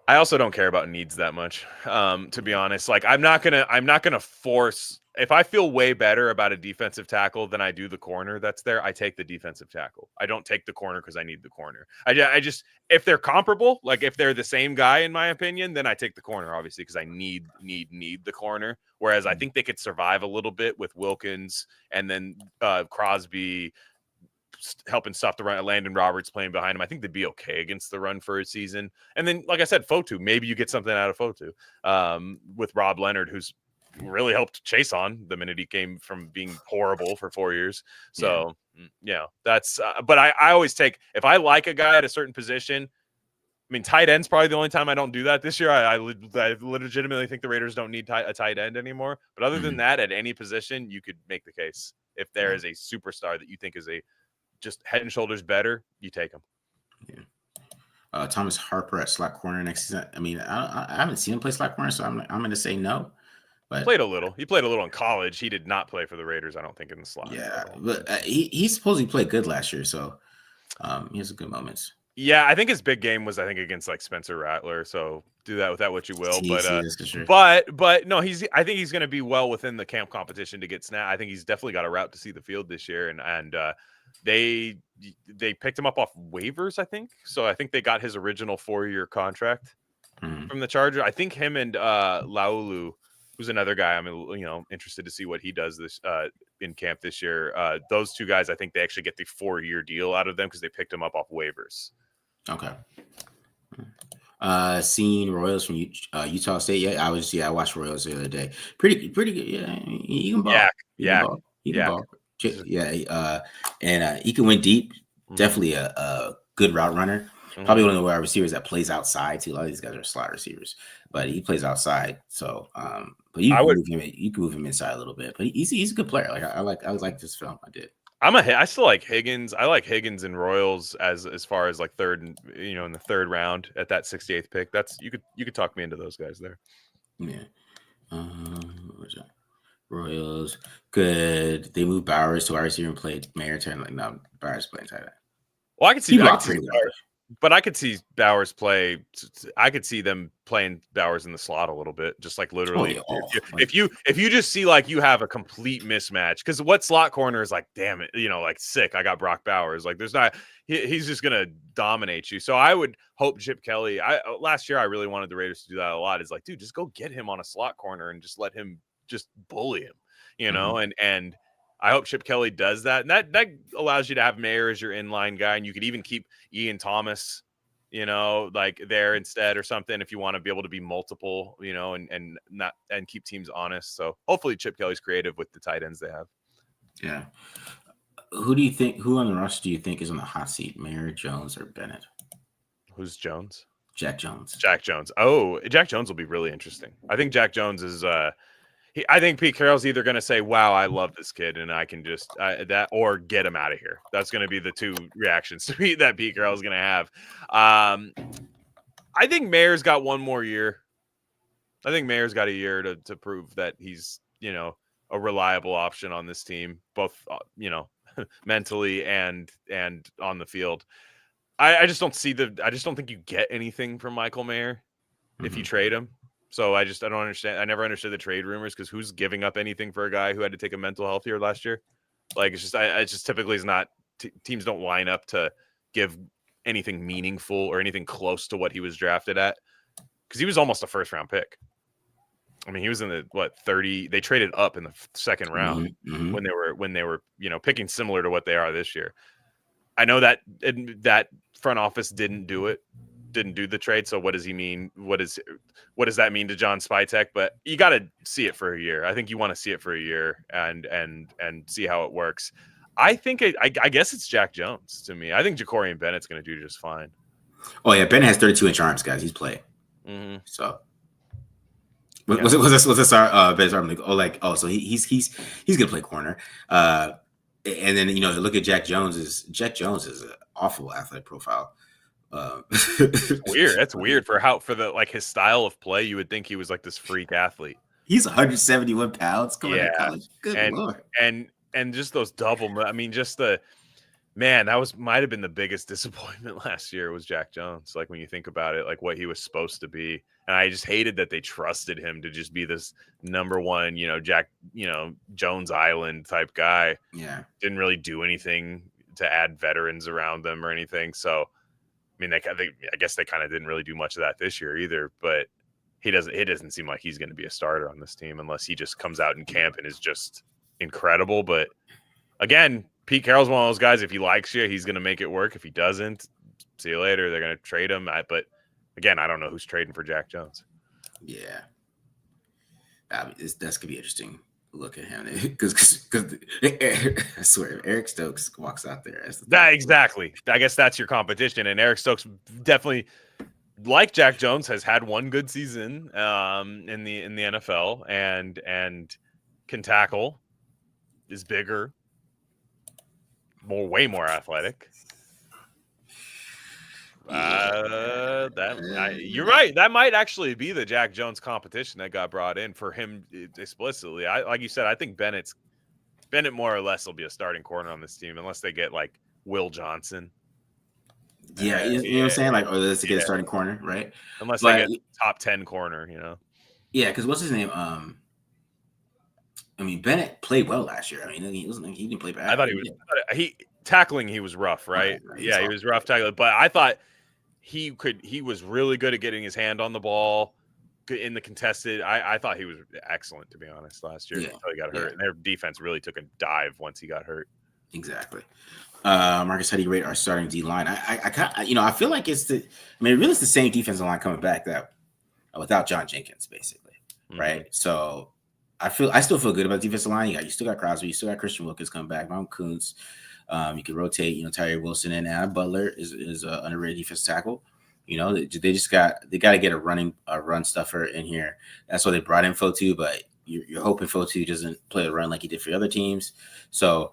I also don't care about needs that much. To be honest, like I'm not gonna force. If I feel way better about a defensive tackle than I do the corner that's there, I take the defensive tackle. I don't take the corner because I need the corner. I just if they're comparable, like if they're the same guy, in my opinion, then I take the corner, obviously, because I need the corner. Whereas I think they could survive a little bit with Wilkins and then Crosby helping stop the run. Landon Roberts playing behind him. I think they'd be okay against the run for a season. And then, like I said, Fotu, maybe you get something out of Fotu with Rob Leonard, who's really helped Chase on the minute he came from being horrible for 4 years. So yeah, that's but I always take, if I like a guy at a certain position, I mean, tight end's probably the only time I don't do that this year. I legitimately think the Raiders don't need a tight end anymore. But other than that, at any position, you could make the case. If there is a superstar that you think is just head and shoulders better, you take him. Yeah. Thomas Harper at slot corner next season. I mean, I haven't seen him play slot corner, so I'm going to say no. But played a little. He played a little in college. He did not play for the Raiders, I don't think, in the slot. Yeah, but he supposedly played good last year, so he has some good moments. Yeah, I think his big game was against like Spencer Rattler. So do that with that what you will. Sure. But no, I think he's going to be well within the camp competition to get snapped. I think he's definitely got a route to see the field this year, and they picked him up off waivers, I think. So I think they got his original 4-year contract from the Chargers. I think him and Laulu, who's another guy I'm interested to see what he does this in camp this year. Those two guys, I think they actually get the 4-year deal out of them because they picked him up off waivers. Okay. Seeing Royals from Utah State. Yeah, I watched Royals the other day. Pretty good. Yeah, he can ball. He can ball. Yeah. And he can win deep. Definitely a good route runner. Probably one of the wide receivers that plays outside too. A lot of these guys are slot receivers, but he plays outside. So, but you can move him inside a little bit. But he's a good player. Like I like this film. I did. I still like Higgins. I like Higgins and Royals as far as like third, in the third round at that 68th pick. That's you could talk me into those guys there. Yeah. Where's that? Royals good. They moved Bowers to wide receiver and played Mayer turn. Like no, Bowers playing tight end. Well, I could see but I could see Bowers play. I could see them playing Bowers in the slot a little bit, just like literally. If you just see like you have a complete mismatch, because what slot corner is like, damn it, like sick. I got Brock Bowers. Like there's not. He's just gonna dominate you. So I would hope Chip Kelly. Last year I really wanted the Raiders to do that a lot. Is like, dude, just go get him on a slot corner and just let him just bully him, and. I hope Chip Kelly does that. And that allows you to have Mayer as your inline guy. And you could even keep Ian Thomas, like there instead or something if you want to be able to be multiple, and keep teams honest. So hopefully Chip Kelly's creative with the tight ends they have. Yeah. Who on the roster do you think is on the hot seat? Mayer, Jones, or Bennett? Who's Jones? Jack Jones. Jack Jones. Oh, Jack Jones will be really interesting. I think Jack Jones is I think Pete Carroll's either going to say, wow, I love this kid, and I can just that, or get him out of here. That's going to be the two reactions to me that Pete Carroll's going to have. I think Mayer's got one more year. I think Mayer's got a year to prove that he's, a reliable option on this team, both, mentally and on the field. I just don't think you get anything from Michael Mayer if you trade him. So I don't understand. I never understood the trade rumors because who's giving up anything for a guy who had to take a mental health year last year? Like it just typically is not. Teams don't line up to give anything meaningful or anything close to what he was drafted at because he was almost a first round pick. I mean, he was in the 30. They traded up in the second round when they were picking similar to what they are this year. I know that front office didn't do the trade. So what does he mean? What does that mean to John Spytek? But you got to see it for a year. I think you want to see it for a year and see how it works. I think I guess it's Jack Jones to me. I think Ja'Cory Bennett's going to do just fine. Oh yeah, Bennett has 32-inch arms, guys. He's played. So. Was this our Ben's arm? So he's gonna play corner. And then look at Jack Jones. Jack Jones is an awful athletic profile. Weird. That's weird for his style of play. You would think he was like this freak athlete. He's 171 pounds coming to college. Good Lord. And just those double. I mean, just the. Man, that might have been the biggest disappointment last year was Jack Jones. Like when you think about it, like what he was supposed to be. And I just hated that they trusted him to just be this number one, Jack, Jones Island type guy. Yeah. Didn't really do anything to add veterans around them or anything. So, I mean, I guess they kind of didn't really do much of that this year either, but it doesn't seem like he's going to be a starter on this team unless he just comes out in camp and is just incredible. But again, Pete Carroll's one of those guys. If he likes you, he's going to make it work. If he doesn't, see you later. They're going to trade him. But again, I don't know who's trading for Jack Jones. Yeah, that's going to be interesting. Look at him because I swear, if Eric Stokes walks out there. Exactly. I guess that's your competition, and Eric Stokes definitely, like Jack Jones, has had one good season in the NFL and can tackle, is bigger. Way more athletic. You're right. That might actually be the Jack Jones competition that got brought in for him explicitly. Like you said, I think Bennett more or less will be a starting corner on this team unless they get like Will Johnson. Yeah, you know what I'm saying? Like, or let's get a starting corner, right? Unless they get top 10 corner, Yeah, because what's his name? I mean, Bennett played well last year. I mean, he didn't play bad. I thought tackling. He was rough, right? He was rough tackling. But I thought he was really good at getting his hand on the ball in the contested. I thought he was excellent, to be honest, last year until he got hurt. And their defense really took a dive once he got hurt. Exactly. Marcus, how do you rate our starting D line? I feel like it's really it's the same defensive line coming back that without John Jenkins, basically, right? So. I still feel good about the defensive line. You still got Crosby, you still got Christian Wilkins coming back, Mount Kuntz. You can rotate, Tyree Wilson and Adam Butler is an underrated defensive tackle. They got to get a run stuffer in here. That's why they brought in Fotu, but you're hoping Fotu doesn't play the run like he did for other teams. So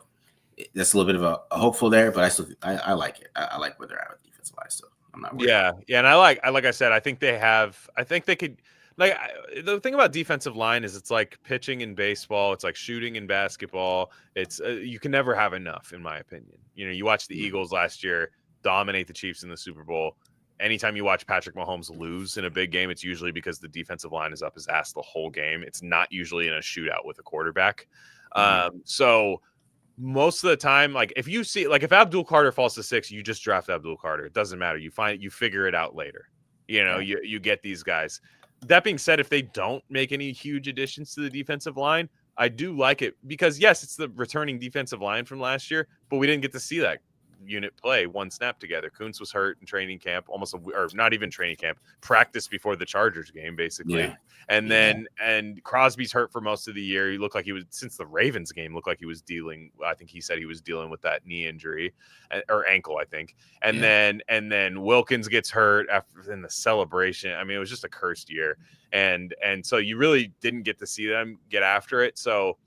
that's a little bit of a hopeful there, but I like it. I like where they're at with defensive line still. I'm not worried. Yeah, and like I said, I think they could. Like the thing about defensive line is it's like pitching in baseball. It's like shooting in basketball. It's you can never have enough, in my opinion. You watch the Eagles last year dominate the Chiefs in the Super Bowl. Anytime you watch Patrick Mahomes lose in a big game, it's usually because the defensive line is up his ass the whole game. It's not usually in a shootout with a quarterback. So most of the time, like if Abdul Carter falls to 6, you just draft Abdul Carter. It doesn't matter. You figure it out later. You get these guys. That being said, if they don't make any huge additions to the defensive line, I do like it because, yes, it's the returning defensive line from last year, but we didn't get to see that unit play one snap together. Kuntz was hurt in training camp, or not even training camp, practice before the Chargers game, basically. Yeah. And then Crosby's hurt for most of the year. He looked like he was, since the Ravens game, looked like he was I think he said he was dealing with that knee injury or ankle, I think. And then Wilkins gets hurt in the celebration. I mean, it was just a cursed year. And so you really didn't get to see them get after it. So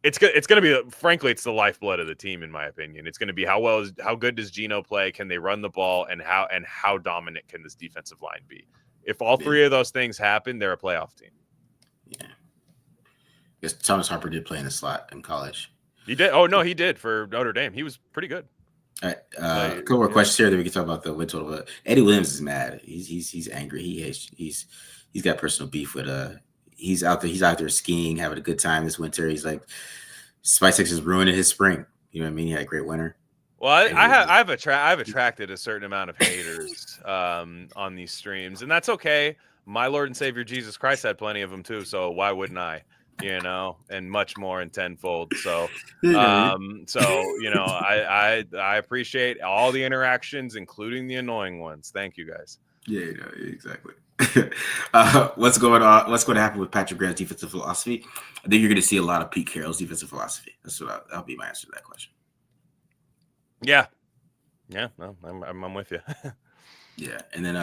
It's going to be, frankly, it's the lifeblood of the team, in my opinion. It's going to be how good does Geno play? Can they run the ball? And how dominant can this defensive line be? If all three of those things happen, they're a playoff team. Yeah. Because Thomas Harper did play in the slot in college. He did. Oh, no, he did for Notre Dame. He was pretty good. All right, a couple more questions here that we can talk about the win total. But Eddie Williams is mad. He's angry. He's got personal beef with he's out there skiing, having a good time this winter. He's like, Spice X is ruining his spring. You know what I mean? He had a great winter. Well, I've attracted a certain amount of haters on these streams, and that's okay. My Lord and Savior Jesus Christ had plenty of them too, so why wouldn't I? You know, and much more in tenfold. So, I appreciate all the interactions, including the annoying ones. Thank you, guys. Yeah, exactly. What's going on? What's going to happen with Patrick Graham's defensive philosophy? I think you're going to see a lot of Pete Carroll's defensive philosophy. That'll be my answer to that question. Yeah. No, I'm with you. Yeah, and then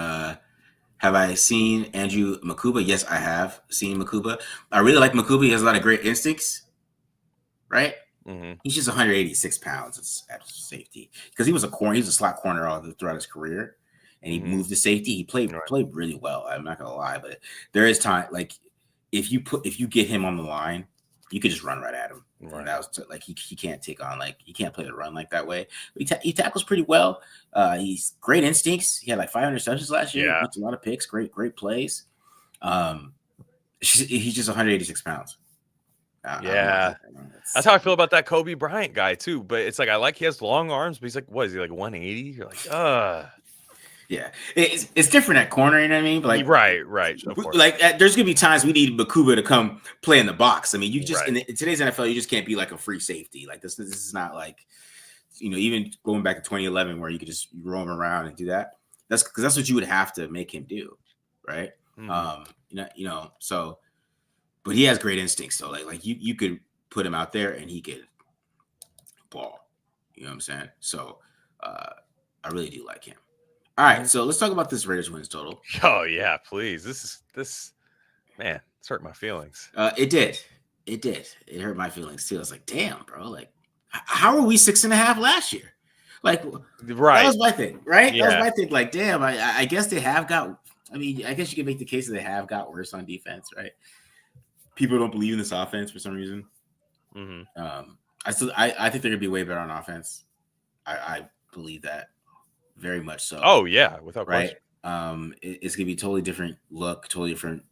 have I seen Andrew Makuba? Yes, I have seen Makuba. I really like Makuba. He has a lot of great instincts, right? Mm-hmm. He's just 186 pounds at safety because he was a slot corner throughout his career, and he moved to safety. He played really well. I'm not gonna lie, but there is time like if you get him on the line, you could just run right at him. Right. And that was like he can't take on he can't play the run like that way. But he tackles pretty well. He's great instincts. He had like 500 receptions last year. Yeah. He a lot of picks. Great plays. He's just 186 pounds. That's how I feel about that Kobe Bryant guy too. But it's like he has long arms, but he's like, what is he like 180? You're like, Yeah, it's different at corner, you know what I mean? But like, right. Of course. Like, there's gonna be times we need Makuba to come play in the box. I mean, you just in today's NFL, you just can't be like a free safety. Like this is not like, even going back to 2011 where you could just roam around and do that. That's because that's what you would have to make him do, right? Mm-hmm. So, but he has great instincts. So like you could put him out there and he could ball. You know what I'm saying? So, I really do like him. All right, so let's talk about this Raiders wins total. Oh yeah, please. This man, it's hurt my feelings. It did. It hurt my feelings too. I was like, damn, bro. Like, how are we 6.5 last year? Like, that was my thing, right? Yeah. That was my thing. Like, damn, I guess they have got. I mean, I guess you can make the case that they have got worse on defense, right? People don't believe in this offense for some reason. Mm-hmm. I think they're gonna be way better on offense. I believe that. Very much so. Oh yeah, without question. It's gonna be a totally different look, totally different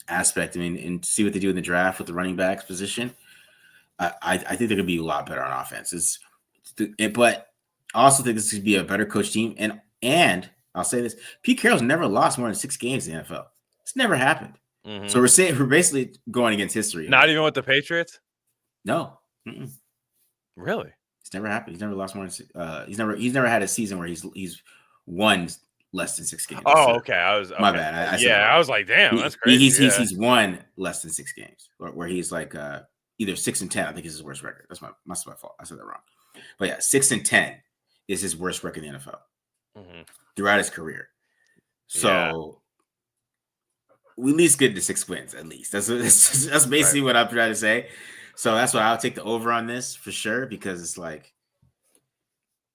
aspect. I mean, and see what they do in the draft with the running backs position. I think they're gonna be a lot better on offense. But I also think this could be a better coach team. And I'll say this: Pete Carroll's never lost more than 6 games in the NFL. It's never happened. Mm-hmm. So we're basically going against history. Not even with the Patriots. No. Really? It's never happened. He's never lost more than he's never had a season where he's won less than 6 games. Oh, okay. My bad. I was like, damn, that's crazy. He's won less than 6 games, where he's like either 6-10. I think is his worst record. That's my fault. I said that wrong. But yeah, 6-10 is his worst record in the NFL throughout his career. So we at least get to 6 wins. At least that's basically what I'm trying to say. So that's why I'll take the over on this for sure, because it's like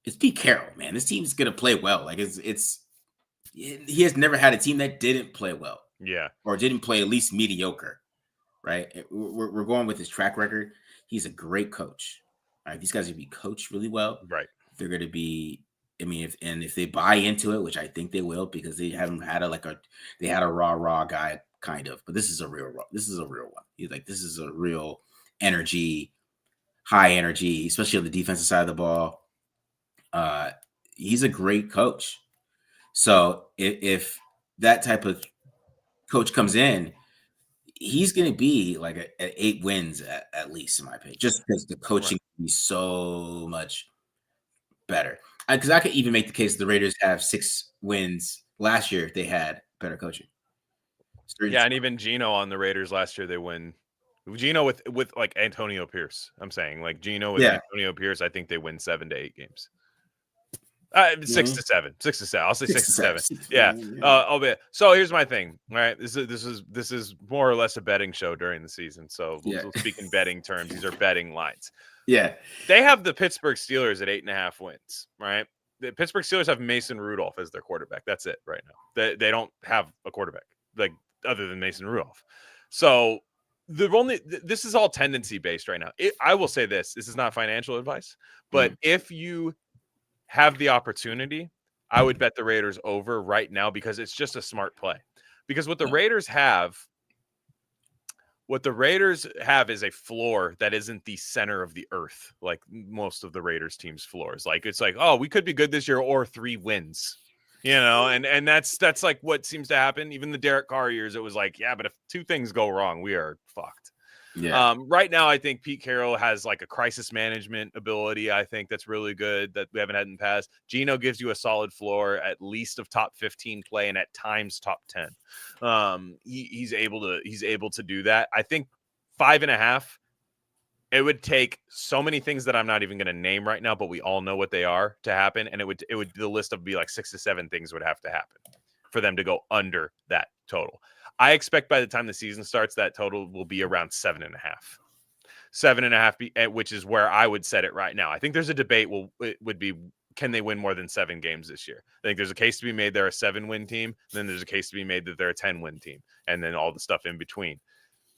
it's Pete Carroll, man. This team's gonna play well. Like he has never had a team that didn't play well, or didn't play at least mediocre, right? We're going with his track record. He's a great coach. All right, these guys are gonna be coached really well. Right, they're gonna be. I mean, if they buy into it, which I think they will, because they haven't had they had a raw guy kind of, but this is a real one. He's like, this is a real energy, high energy, especially on the defensive side of the ball. He's a great coach. So if that type of coach comes in, he's going to be like at 8 wins at least, in my opinion, just because the coaching can be so much better. Because I could even make the case the Raiders have 6 wins last year if they had better coaching. Yeah, and even Geno on the Raiders last year, they win. Geno with like Antonio Pierce. I'm saying like Geno with Antonio Pierce, I think they win 7 to 8 games. 6 to 7. 6 to 7. I'll say 6 to 7. 6 to Yeah. 7. I'll bet. So here's my thing. All right. This is more or less a betting show during the season. So we'll speak in betting terms. These are betting lines. Yeah. They have the Pittsburgh Steelers at 8.5 wins. Right. The Pittsburgh Steelers have Mason Rudolph as their quarterback. That's it right now. They don't have a quarterback like other than Mason Rudolph. So this is all tendency based right now. I will say this is not financial advice, but if you have the opportunity, I would bet the Raiders over right now because it's just a smart play. Because what the Raiders have is a floor that isn't the center of the earth, like most of the Raiders teams' floors. Like it's like, oh, we could be good this year or 3 wins. And that's like what seems to happen. Even the Derek Carr years, it was like, yeah, but if 2 things go wrong, we are fucked. Yeah. Right now, I think Pete Carroll has like a crisis management ability. I think that's really good that we haven't had in the past. Geno gives you a solid floor, at least of top 15 play, and at times top 10. He's able to do that. I think 5.5. It would take so many things that I'm not even going to name right now, but we all know what they are to happen, and it would the list of be like 6 to 7 things would have to happen for them to go under that total. I expect by the time the season starts, that total will be around 7.5. 7.5, which is where I would set it right now. I think there's a debate. It would be, can they win more than 7 games this year? I think there's a case to be made they're a 7-win team. And then there's a case to be made that they're a 10-win team, and then all the stuff in between.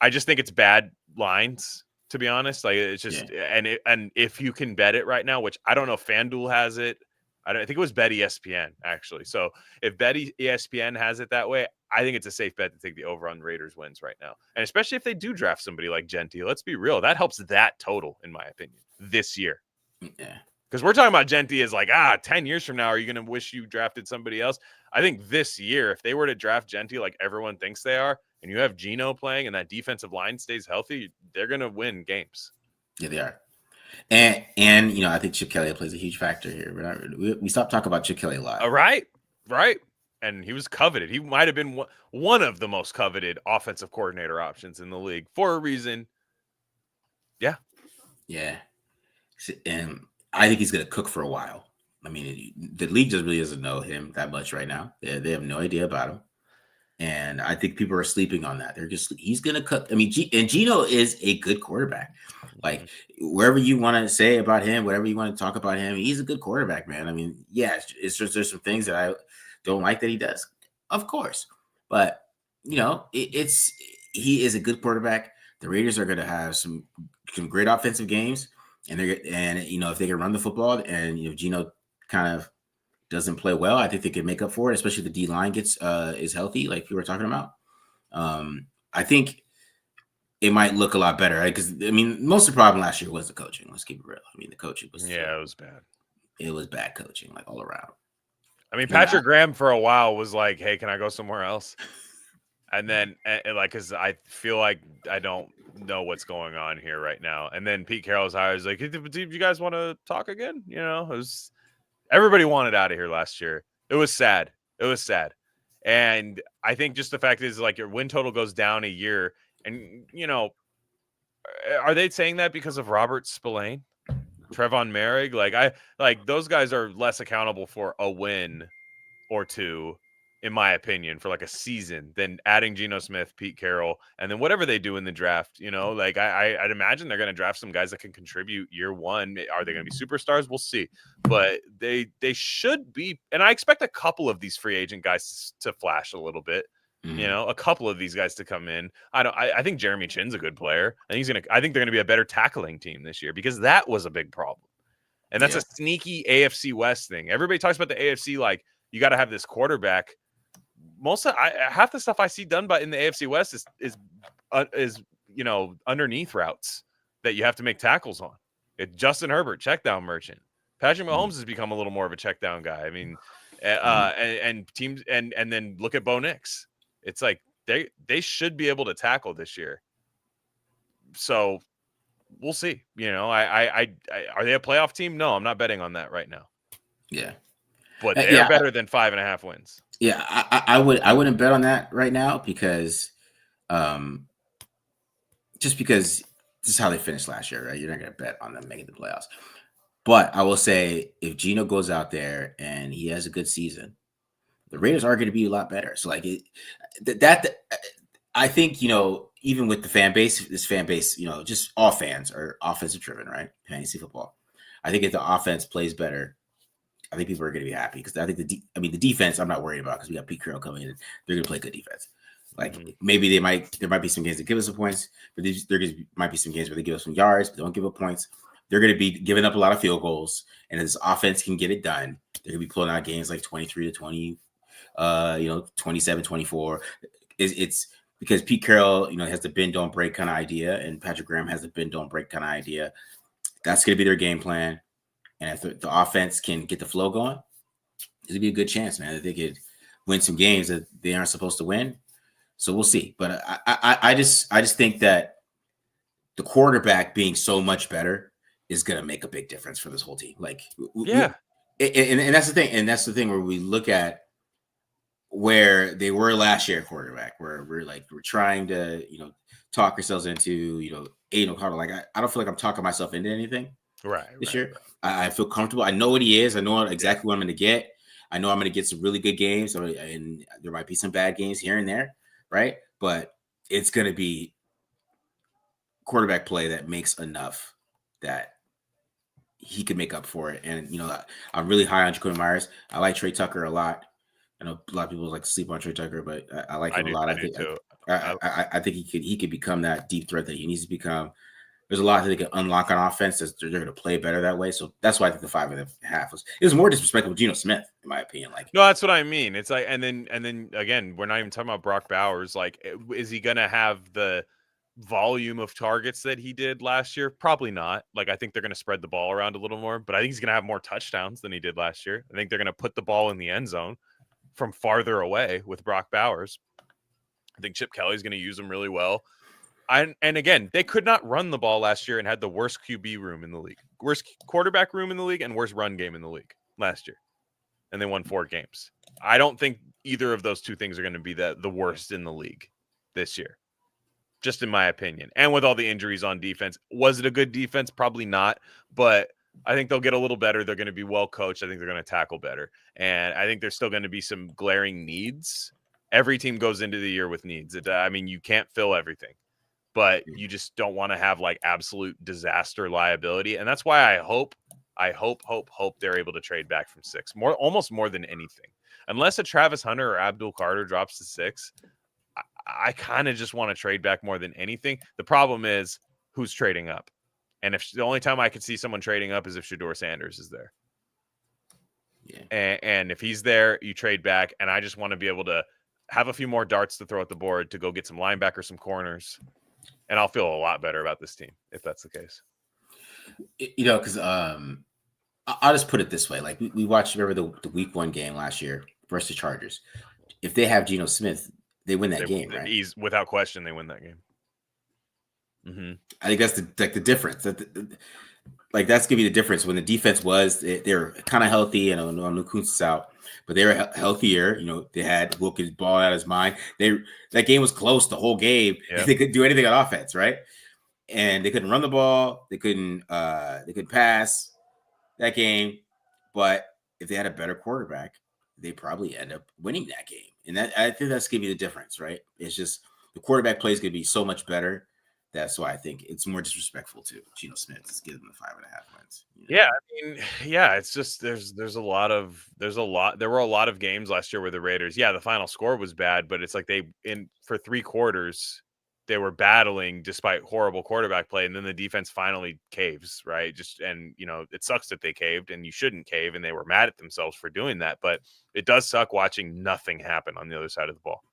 I just think it's bad lines, to be honest. Like it's just, and if you can bet it right now, which I don't know if FanDuel has it. I think it was Bet ESPN actually. So if Bet ESPN has it that way, I think it's a safe bet to take the over on Raiders wins right now. And especially if they do draft somebody like Genty, let's be real, that helps that total in my opinion this year. Yeah. Because we're talking about Genty as like, 10 years from now, are you going to wish you drafted somebody else? I think this year, if they were to draft Genty like everyone thinks they are, and you have Geno playing and that defensive line stays healthy, they're going to win games. Yeah, they are. And I think Chip Kelly plays a huge factor here. We stopped talking about Chip Kelly a lot. Right. And he was coveted. He might have been one of the most coveted offensive coordinator options in the league for a reason. Yeah. Yeah. And I think he's going to cook for a while. I mean, the league just really doesn't know him that much right now. They have no idea about him. And I think people are sleeping on that. He's going to cook. I mean, and Geno is a good quarterback. Like, wherever you want to say about him, whatever you want to talk about him, he's a good quarterback, man. I mean, yeah, it's just, there's some things that I don't like that he does, of course. But, he is a good quarterback. The Raiders are going to have some great offensive games. And if they can run the football and, Geno kind of doesn't play well, I think they can make up for it, especially if the D line is healthy, like you were talking about. I think it might look a lot better, right? Because most of the problem last year was the coaching. Let's keep it real. The coaching was it was bad. It was bad coaching, like all around. Patrick Graham for a while was like, "Hey, can I go somewhere else?" And then, because I feel like I don't know what's going on here right now. And then Pete Carroll's hired. Was like, "Do you guys want to talk again?" Everybody wanted out of here last year. It was sad. And I think just the fact is, like, your win total goes down a year. And, are they saying that because of Robert Spillane, Trevon Merrick? Like those guys are less accountable for a win or two, in my opinion, for like a season than adding Geno Smith, Pete Carroll, and then whatever they do in the draft. I'd imagine they're going to draft some guys that can contribute year one. Are they going to be superstars? We'll see. But they should be, and I expect a couple of these free agent guys to flash a little bit. Mm-hmm. A couple of these guys to come in. I think Jeremy Chinn's a good player. I think they're going to be a better tackling team this year because that was a big problem. And that's a sneaky AFC West thing. Everybody talks about the AFC like you got to have this quarterback. Half the stuff I see done in the AFC West is underneath routes that you have to make tackles on. Justin Herbert, check down merchant. Patrick Mahomes has become a little more of a check down guy. And teams and then look at Bo Nix. It's like they should be able to tackle this year. So we'll see. Are they a playoff team? No, I'm not betting on that right now. Yeah, but they're better than 5.5 wins. Yeah, I wouldn't bet on that right now because, just because this is how they finished last year, right? You're not going to bet on them making the playoffs. But I will say, if Gino goes out there and he has a good season, the Raiders are going to be a lot better. So like I think, even with the fan base, this fan base, just all fans are offensive driven, right? Fantasy football. I think if the offense plays better, I think people are going to be happy because I think the defense I'm not worried about because we got Pete Carroll coming in. They're going to play good defense. Like maybe there might be some games that give us some points, but might be some games where they give us some yards, but don't give up points. They're going to be giving up a lot of field goals, and as offense can get it done, they're going to be pulling out games like 23-20, 27-24. It's because Pete Carroll, has the bend don't break kind of idea, and Patrick Graham has the bend don't break kind of idea. That's going to be their game plan, and if the offense can get the flow going, it'll be a good chance, man, that they could win some games that they aren't supposed to win. So we'll see. But I just think that the quarterback being so much better is going to make a big difference for this whole team. Like, and that's the thing. And that's the thing where we look at where they were last year quarterback, where we're trying to, talk ourselves into, Aiden O'Connell. Like, I don't feel like I'm talking myself into anything this year. Right. I feel comfortable. I know what he is. I know exactly what I'm going to get. I know I'm going to get some really good games, and there might be some bad games here and there, right? But it's going to be quarterback play that makes enough that he could make up for it. And, I'm really high on Jacoby Myers. I like Trey Tucker a lot. I know a lot of people like to sleep on Trey Tucker, but I like him a lot. I think he could become that deep threat that he needs to become. There's a lot that they can unlock on offense. They're going to play better that way. So that's why I think the 5.5 was more disrespectful with Geno Smith, in my opinion. Like, no, that's what I mean. It's like, and then again, we're not even talking about Brock Bowers. Like, is he going to have the volume of targets that he did last year? Probably not. Like, I think they're going to spread the ball around a little more, but I think he's going to have more touchdowns than he did last year. I think they're going to put the ball in the end zone from farther away with Brock Bowers. I think Chip Kelly's going to use him really well. And again, they could not run the ball last year and had the worst QB room in the league, worst quarterback room in the league, and worst run game in the league last year. And they won 4 games. I don't think either of those two things are going to be the worst in the league this year, just in my opinion. And with all the injuries on defense, was it a good defense? Probably not, but I think they'll get a little better. They're going to be well coached. I think they're going to tackle better. And I think there's still going to be some glaring needs. Every team goes into the year with needs. I mean, you can't fill everything, but you just don't want to have like absolute disaster liability. And that's why I hope they're able to trade back from 6 almost more than anything. Unless a Travis Hunter or Abdul Carter drops to 6, I kind of just want to trade back more than anything. The problem is who's trading up. And if the only time I could see someone trading up is if Shedeur Sanders is there. Yeah. And if he's there, you trade back. And I just want to be able to have a few more darts to throw at the board to go get some linebackers, some corners. And I'll feel a lot better about this team if that's the case. Because I'll just put it this way. Like we watched, remember the week 1 game last year versus the Chargers. If they have Geno Smith, they win that game, right? Without question, they win that game. Mm-hmm. I think that's the difference. That's going to be the difference. When the defense they're kind of healthy, and I know Kuntz is out, but they were healthier. They had Wilkins ball out of his mind. That game was close the whole game. Yeah. They couldn't do anything on offense, right? And they couldn't run the ball. They couldn't pass that game. But if they had a better quarterback, they probably end up winning that game. And I think that's going to be the difference, right? It's just the quarterback play is going to be so much better. That's why I think it's more disrespectful to Geno Smith to give them the 5.5 wins. Yeah, I mean, yeah, it's just there were a lot of games last year where the Raiders, the final score was bad, but it's like for 3 quarters they were battling despite horrible quarterback play, and then the defense finally caves, right? It sucks that they caved, and you shouldn't cave, and they were mad at themselves for doing that, but it does suck watching nothing happen on the other side of the ball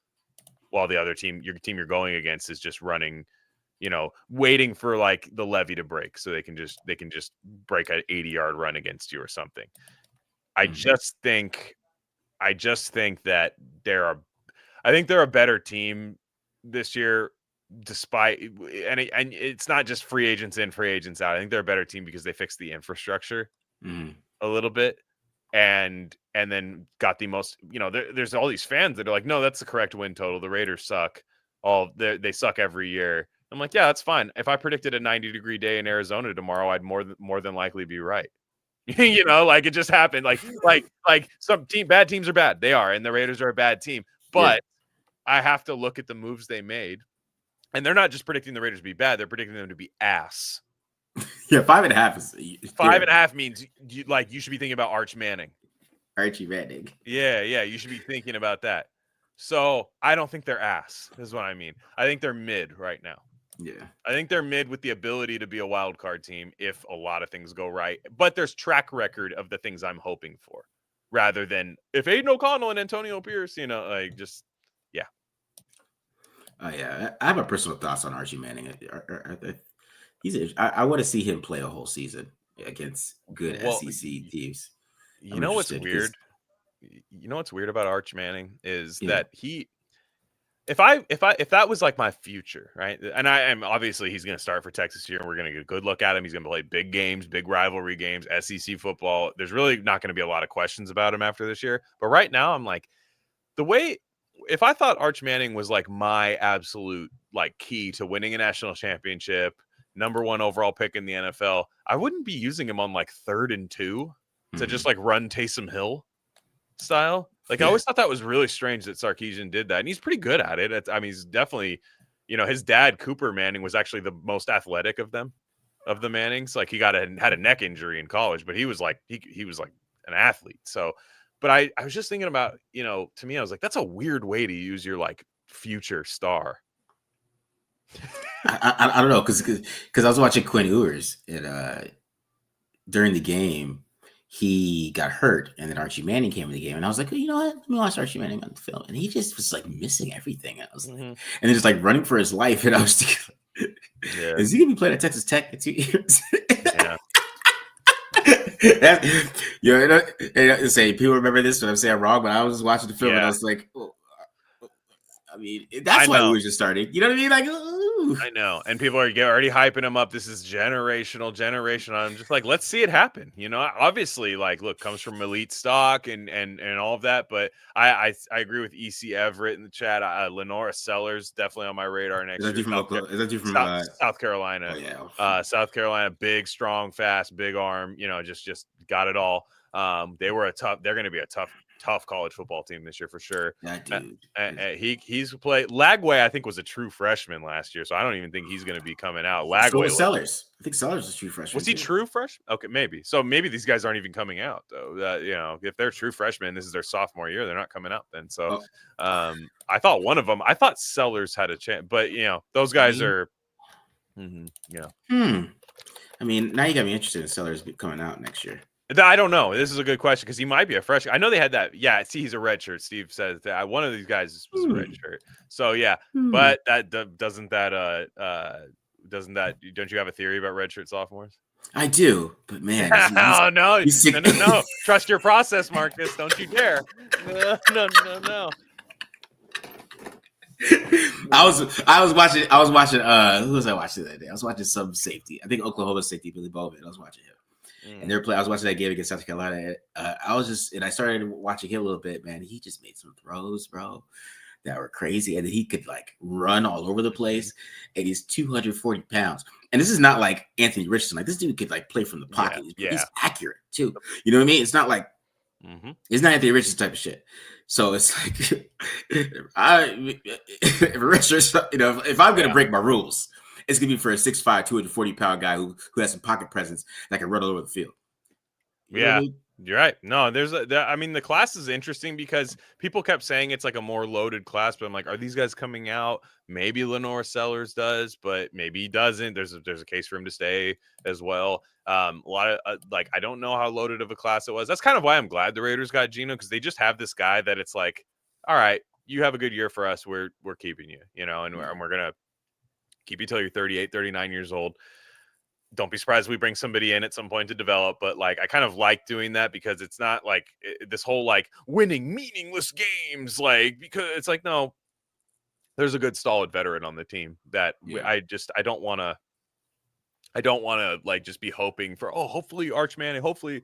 while the other team, your team you're going against, is just running, waiting for like the levee to break so they can just break an 80-yard run against you or something. I just think that they're a better team this year, despite and it's not just free agents in, free agents out. I think they're a better team because they fixed the infrastructure a little bit and then got the most, there's all these fans that are like, no, that's the correct win total. The Raiders suck. They suck every year. I'm like, yeah, that's fine. If I predicted a 90-degree day in Arizona tomorrow, I'd more than likely be right. You know, like it just happened. Like some bad teams are bad. They are, and the Raiders are a bad team. But I have to look at the moves they made, and they're not just predicting the Raiders to be bad; they're predicting them to be ass. Yeah, 5.5 is 5.5 means you should be thinking about Arch Manning. Archie Manning. Yeah, you should be thinking about that. So I don't think they're ass. Is what I mean. I think they're mid right now. Yeah, I think they're mid with the ability to be a wild card team if a lot of things go right. But there's track record of the things I'm hoping for, rather than if Aiden O'Connell and Antonio Pierce, like just yeah. I have a personal thoughts on Archie Manning. I want to see him play a whole season against good SEC teams. You know what's weird? You know what's weird about Arch Manning is that if that was like my future, right? And I am obviously he's going to start for Texas here, and we're going to get a good look at him. He's going to play big games, big rivalry games, SEC football. There's really not going to be a lot of questions about him after this year. But right now, I'm like, if I thought Arch Manning was like my absolute like key to winning a national championship, number 1 overall pick in the NFL, I wouldn't be using him on like 3rd and 2 to just like run Taysom Hill style. Like I always thought that was really strange that Sarkisian did that, and he's pretty good at it. He's definitely, his dad Cooper Manning was actually the most athletic of the Mannings. Like he had a neck injury in college, but he was like he was like an athlete. So, but I was just thinking about, to me I was like, that's a weird way to use your like future star. I don't know because I was watching Quinn Ewers and during the game he got hurt, and then Archie Manning came in the game, and I was like, you know what? Let me watch Archie Manning on the film, and he just was like missing everything. I was like, and then just like running for his life, and I was thinking, is he gonna be playing at Texas Tech in 2 years? Say people remember this when I'm saying I'm wrong, but I was just watching the film and I was like, I mean, that's why we were just starting. You know what I mean? Like, ooh. I know. And people are already hyping him up. This is generational. I'm just like, let's see it happen. Obviously, like, look, comes from elite stock and all of that. But I agree with EC Everett in the chat. Lenora Sellers definitely on my radar next year. Is that you from South Carolina? Oh, yeah. South Carolina, big, strong, fast, big arm. Just got it all. They're going to be a tough college football team this year for sure. That dude. He's played. Lagway, I think, was a true freshman last year, so I don't even think he's going to be coming out. Lagway. So was Sellers. I think Sellers was a true freshman. Was he true freshman? Okay, maybe. So maybe these guys aren't even coming out though. If they're true freshmen, this is their sophomore year. They're not coming out then. So I thought one of them. I thought Sellers had a chance, but those guys are. I mean, now you got me interested in Sellers coming out next year. I don't know. This is a good question because he might be a freshman. I know they had that. Yeah, see, he's a red shirt. Steve says that one of these guys was a red shirt. So yeah, but doesn't don't you have a theory about red shirt sophomores? I do, but man, no. Trust your process, Marcus. Don't you dare. No. I was watching. Who was I watching that day? I was watching some safety. I think Oklahoma safety, Billy Bowman. I was watching him. And I was watching that game against South Carolina. I started watching him a little bit, man. He just made some throws, bro, that were crazy. And then he could like run all over the place. And he's 240 pounds. And this is not like Anthony Richardson. Like this dude could like play from the pocket. He's accurate too. You know what I mean? It's not like it's not Anthony Richardson type of shit. So it's like if I'm gonna break my rules, it's gonna be for a 6'5", 240-pound guy who has some pocket presence that can run all over the field. You know what I mean? You're right. No, the class is interesting because people kept saying it's like a more loaded class, but I'm like, are these guys coming out? Maybe Lenore Sellers does, but maybe he doesn't. There's a case for him to stay as well. A lot of I don't know how loaded of a class it was. That's kind of why I'm glad the Raiders got Geno, because they just have this guy that it's like, all right, you have a good year for us. We're keeping you, and we're gonna keep you till you're 38, 39 years old. Don't be surprised we bring somebody in at some point to develop, but like I kind of like doing that because it's not like this whole like winning meaningless games, like because it's like no, there's a good solid veteran on the team that I don't want to like just be hoping for hopefully Arch Manning, hopefully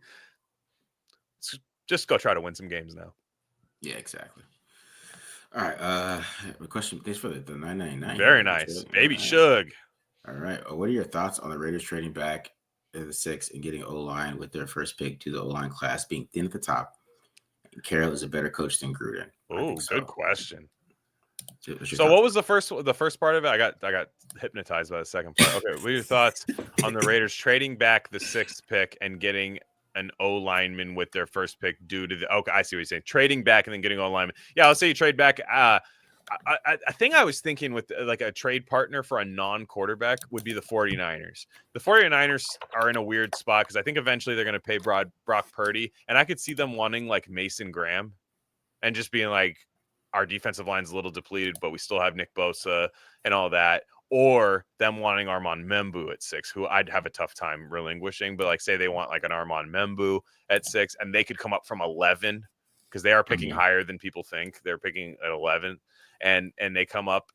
just go try to win some games now. Yeah, exactly. All right, a question. Thanks for the $9.99. Very nice, baby Shug. All right. What are your thoughts on the Raiders trading back at the 6 and getting O-line with their first pick to the O-line class being thin at the top. And Carroll is a better coach than Gruden. I Oh, think so. good question. What's your So what thoughts? was the first part of it? I got hypnotized by the second part. Okay, what are your thoughts on the Raiders trading back the 6th pick and getting an O lineman with their first pick due to the okay, I see what you're saying. Trading back and then getting O lineman. Yeah, let's say you trade back. I think I was thinking with like a trade partner for a non-quarterback would be the 49ers. The 49ers are in a weird spot because I think eventually they're going to pay Brock Purdy, and I could see them wanting like Mason Graham and just being like, our defensive line's a little depleted, but we still have Nick Bosa and all that. Or them wanting Armand Membu at 6, who I'd have a tough time relinquishing. But like, say they want like an Armand Membu at 6, and they could come up from 11 because they are picking higher than people think. They're picking at 11, and they come up.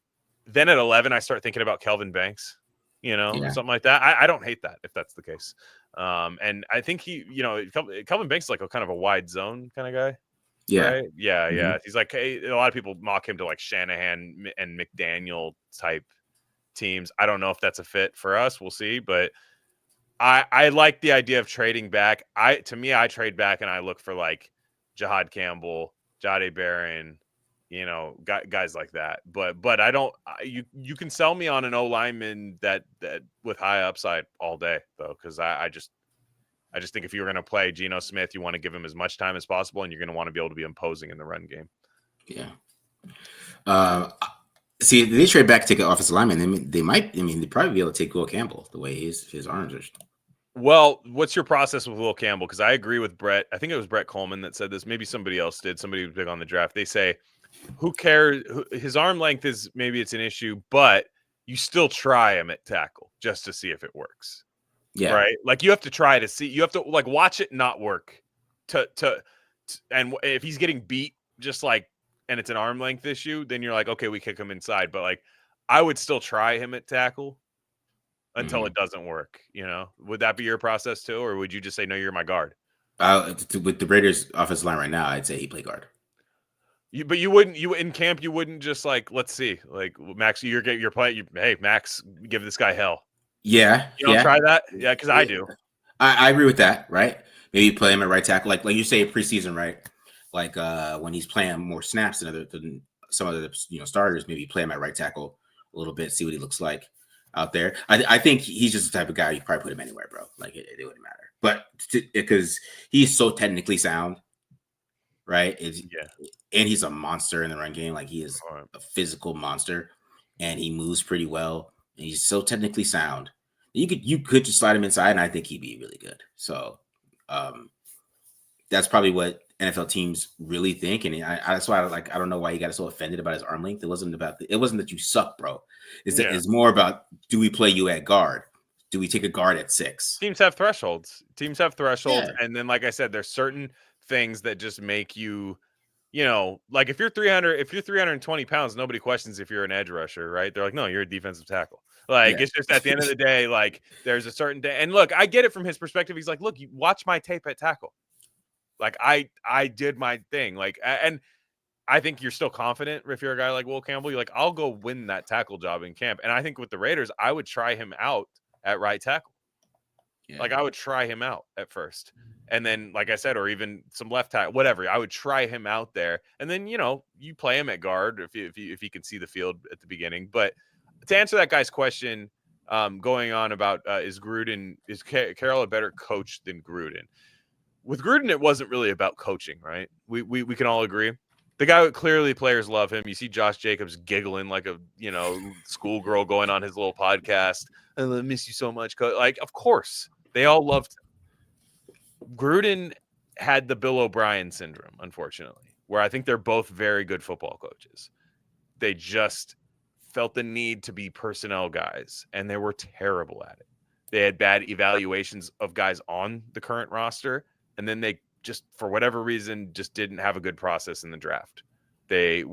Then at 11, I start thinking about Kelvin Banks, something like that. I don't hate that if that's the case. And I think Kelvin Banks is like a kind of a wide zone kind of guy. Yeah. Right? Yeah. He's like, hey, a lot of people mock him to like Shanahan and McDaniel type teams. I don't know if that's a fit for us. We'll see. But I like the idea of trading back. I trade back and I look for like Jahad Campbell, Jade Barron, guys like that. But I don't. You can sell me on an O lineman that with high upside all day though, because I just think if you're going to play Geno Smith, you want to give him as much time as possible, and you're going to want to be able to be imposing in the run game. Yeah. See, they trade back to take an offensive lineman. They probably be able to take Will Campbell the way his arms are. Well, what's your process with Will Campbell? Because I agree with Brett. I think it was Brett Coleman that said this. Maybe somebody else did. Somebody was big on the draft. They say, who cares? His arm length is maybe it's an issue, but you still try him at tackle just to see if it works. Yeah. Right. Like you have to try to see. You have to like watch it not work. And if he's getting beat, just like, and it's an arm length issue, then you're like, okay, we kick him inside. But like, I would still try him at tackle until it doesn't work. Would that be your process too, or would you just say no? You're my guard. With the Raiders' offensive line right now, I'd say he play guard. But you wouldn't. You in camp, you wouldn't just like, let's see, like Max, you're playing. Hey, Max, give this guy hell. Yeah, you don't try that. Yeah, because I do. I agree with that. Right? Maybe play him at right tackle, like you say preseason, right? Like when he's playing more snaps than some other starters, maybe play him at right tackle a little bit, see what he looks like out there. I think he's just the type of guy you probably put him anywhere, bro. Like it wouldn't matter. But because he's so technically sound, right? And he's a monster in the run game. Like he is a physical monster, and he moves pretty well. And he's so technically sound. You could just slide him inside, and I think he'd be really good. So that's probably what NFL teams really think, and that's why I don't know why you got so offended about his arm length. It wasn't that you suck, bro. It's more about, do we play you at guard? Do we take a guard at 6? Teams have thresholds. And then, like I said, there's certain things that just make you, like if you're 320 pounds, nobody questions if you're an edge rusher, right? They're like, no, you're a defensive tackle. Like it's just at the end of the day, like there's a certain day. And look, I get it from his perspective. He's like, look, you watch my tape at tackle. Like I did my thing. Like, and I think you're still confident if you're a guy like Will Campbell. You're like, I'll go win that tackle job in camp. And I think with the Raiders, I would try him out at right tackle. Yeah. Like I would try him out at first. And then, like I said, or even some left tackle, whatever. I would try him out there. And then, you play him at guard if he can see the field at the beginning. But to answer that guy's question, going on about is Carroll a better coach than Gruden? With Gruden, it wasn't really about coaching, right? We can all agree. The guy, clearly players love him. You see Josh Jacobs giggling like a schoolgirl going on his little podcast. I miss you so much, coach. Like, of course, they all loved him. Gruden had the Bill O'Brien syndrome, unfortunately, where I think they're both very good football coaches. They just felt the need to be personnel guys, and they were terrible at it. They had bad evaluations of guys on the current roster, and then they just, for whatever reason, just didn't have a good process in the draft. They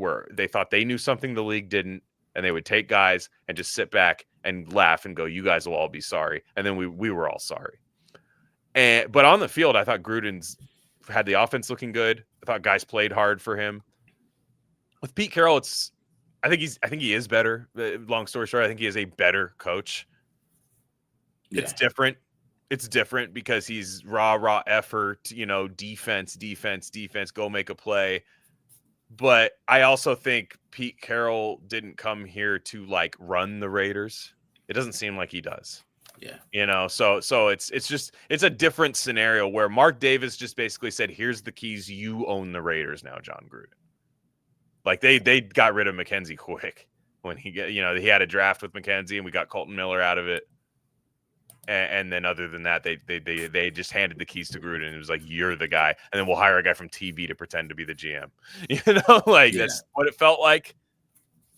thought they knew something the league didn't, and they would take guys and just sit back and laugh and go, you guys will all be sorry. And then we were all sorry. But on the field, I thought Gruden's had the offense looking good. I thought guys played hard for him. With Pete Carroll, I think he is better. Long story short, I think he is a better coach. Yeah. It's different. it's different because he's raw effort, defense, go make a play. But I also think Pete Carroll didn't come here to like run the Raiders. It doesn't seem like he does. Yeah. So it's a different scenario where Mark Davis just basically said, here's the keys. You own the Raiders now, John Gruden. Like they got rid of McKenzie quick when he had a draft with McKenzie and we got Colton Miller out of it. And then other than that, they just handed the keys to Gruden. It was like, you're the guy. And then we'll hire a guy from TV to pretend to be the GM. That's what it felt like.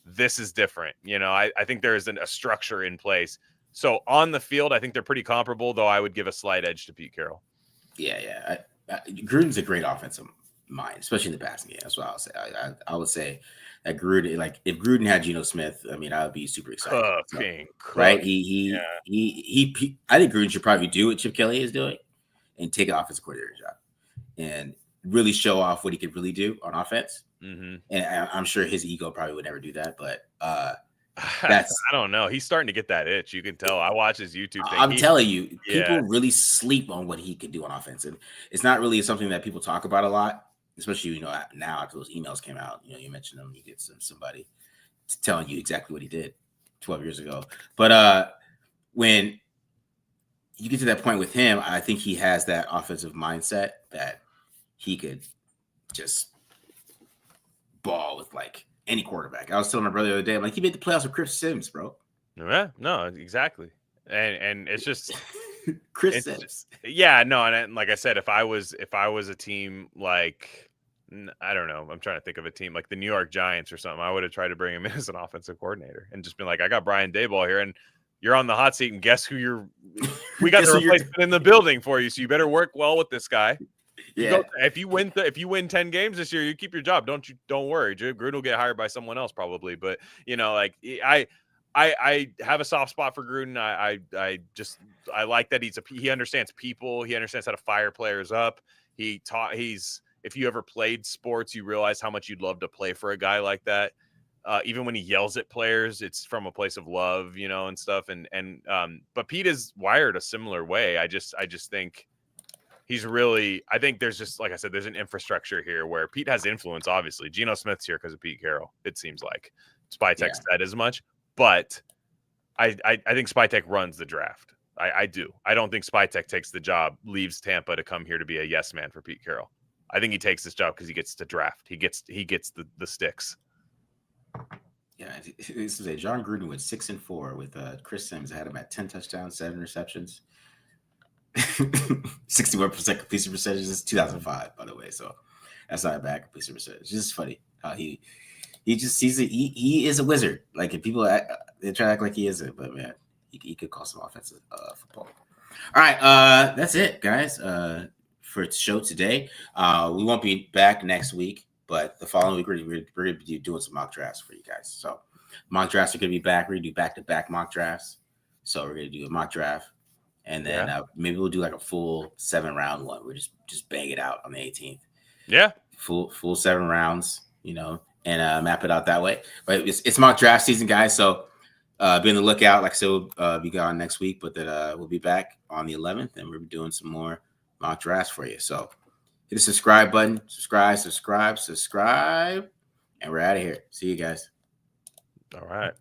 This is different. I think there is a structure in place. So on the field, I think they're pretty comparable, though I would give a slight edge to Pete Carroll. Yeah. Gruden's a great offensive mind, especially in the passing game. That's what I'll say. I would say that Gruden, like if Gruden had Geno Smith, I mean, I would be super excited. Right? He I think Gruden should probably do what Chip Kelly is doing and take an offensive coordinator job and really show off what he could really do on offense. Mm-hmm. And I'm sure his ego probably would never do that, but I don't know. He's starting to get that itch. You can tell. I watch his YouTube thing. I'm telling you, people really sleep on what he could do on offense. And it's not really something that people talk about a lot, especially, now after those emails came out. You mentioned them, you get somebody telling you exactly what he did 12 years ago. But when you get to that point with him, I think he has that offensive mindset that he could just ball with like any quarterback. I was telling my brother the other day, I'm like, he made the playoffs with Chris Sims, bro. Yeah, no, exactly. And it's just Chris Sims. Yeah, no, and like I said, if I was a team like, I don't know, I'm trying to think of a team like the New York Giants or something, I would have tried to bring him in as an offensive coordinator and just been like, I got Brian Daboll here and you're on the hot seat, and guess who we got the replacement in the building for you, so you better work well with this guy. Yeah. If you win 10 games this year, you keep your job. Don't worry. Gruden will get hired by someone else probably. But I have a soft spot for Gruden. I like that he understands people. He understands how to fire players up. If you ever played sports, you realize how much you'd love to play for a guy like that. Even when he yells at players, it's from a place of love, and stuff. But Pete is wired a similar way. I just think I think there's just, like I said, there's an infrastructure here where Pete has influence, obviously. Geno Smith's here because of Pete Carroll, it seems like. Spytek said as much. But I think Spytek runs the draft. I do. I don't think Spytek takes the job, leaves Tampa to come here to be a yes man for Pete Carroll. I think he takes this job because he gets to draft. He gets the sticks. Yeah, this is John Gruden went 6-4 with Chris Sims. I had him at 10 touchdowns, 7 receptions. 61% completion percentage. This is 2005, by the way, so that's not a bad completion percentage. It's just funny how he is a wizard. Like if people they try to act like he isn't, but man, he could call some offensive football. All right, that's it, guys. For the show today, we won't be back next week, but the following week we're going to be doing some mock drafts for you guys. So mock drafts are going to be back. We're going to do back-to-back mock drafts. So we're going to do a mock draft. And then maybe we'll do like a full 7-round one. We'll just bang it out on the 18th. Yeah. Full 7 rounds, and map it out that way. But it's mock draft season, guys. So be on the lookout. Like I said, we'll be gone next week, but then we'll be back on the 11th and we'll be doing some more mock drafts for you. So hit the subscribe button. Subscribe. And we're out of here. See you guys. All right.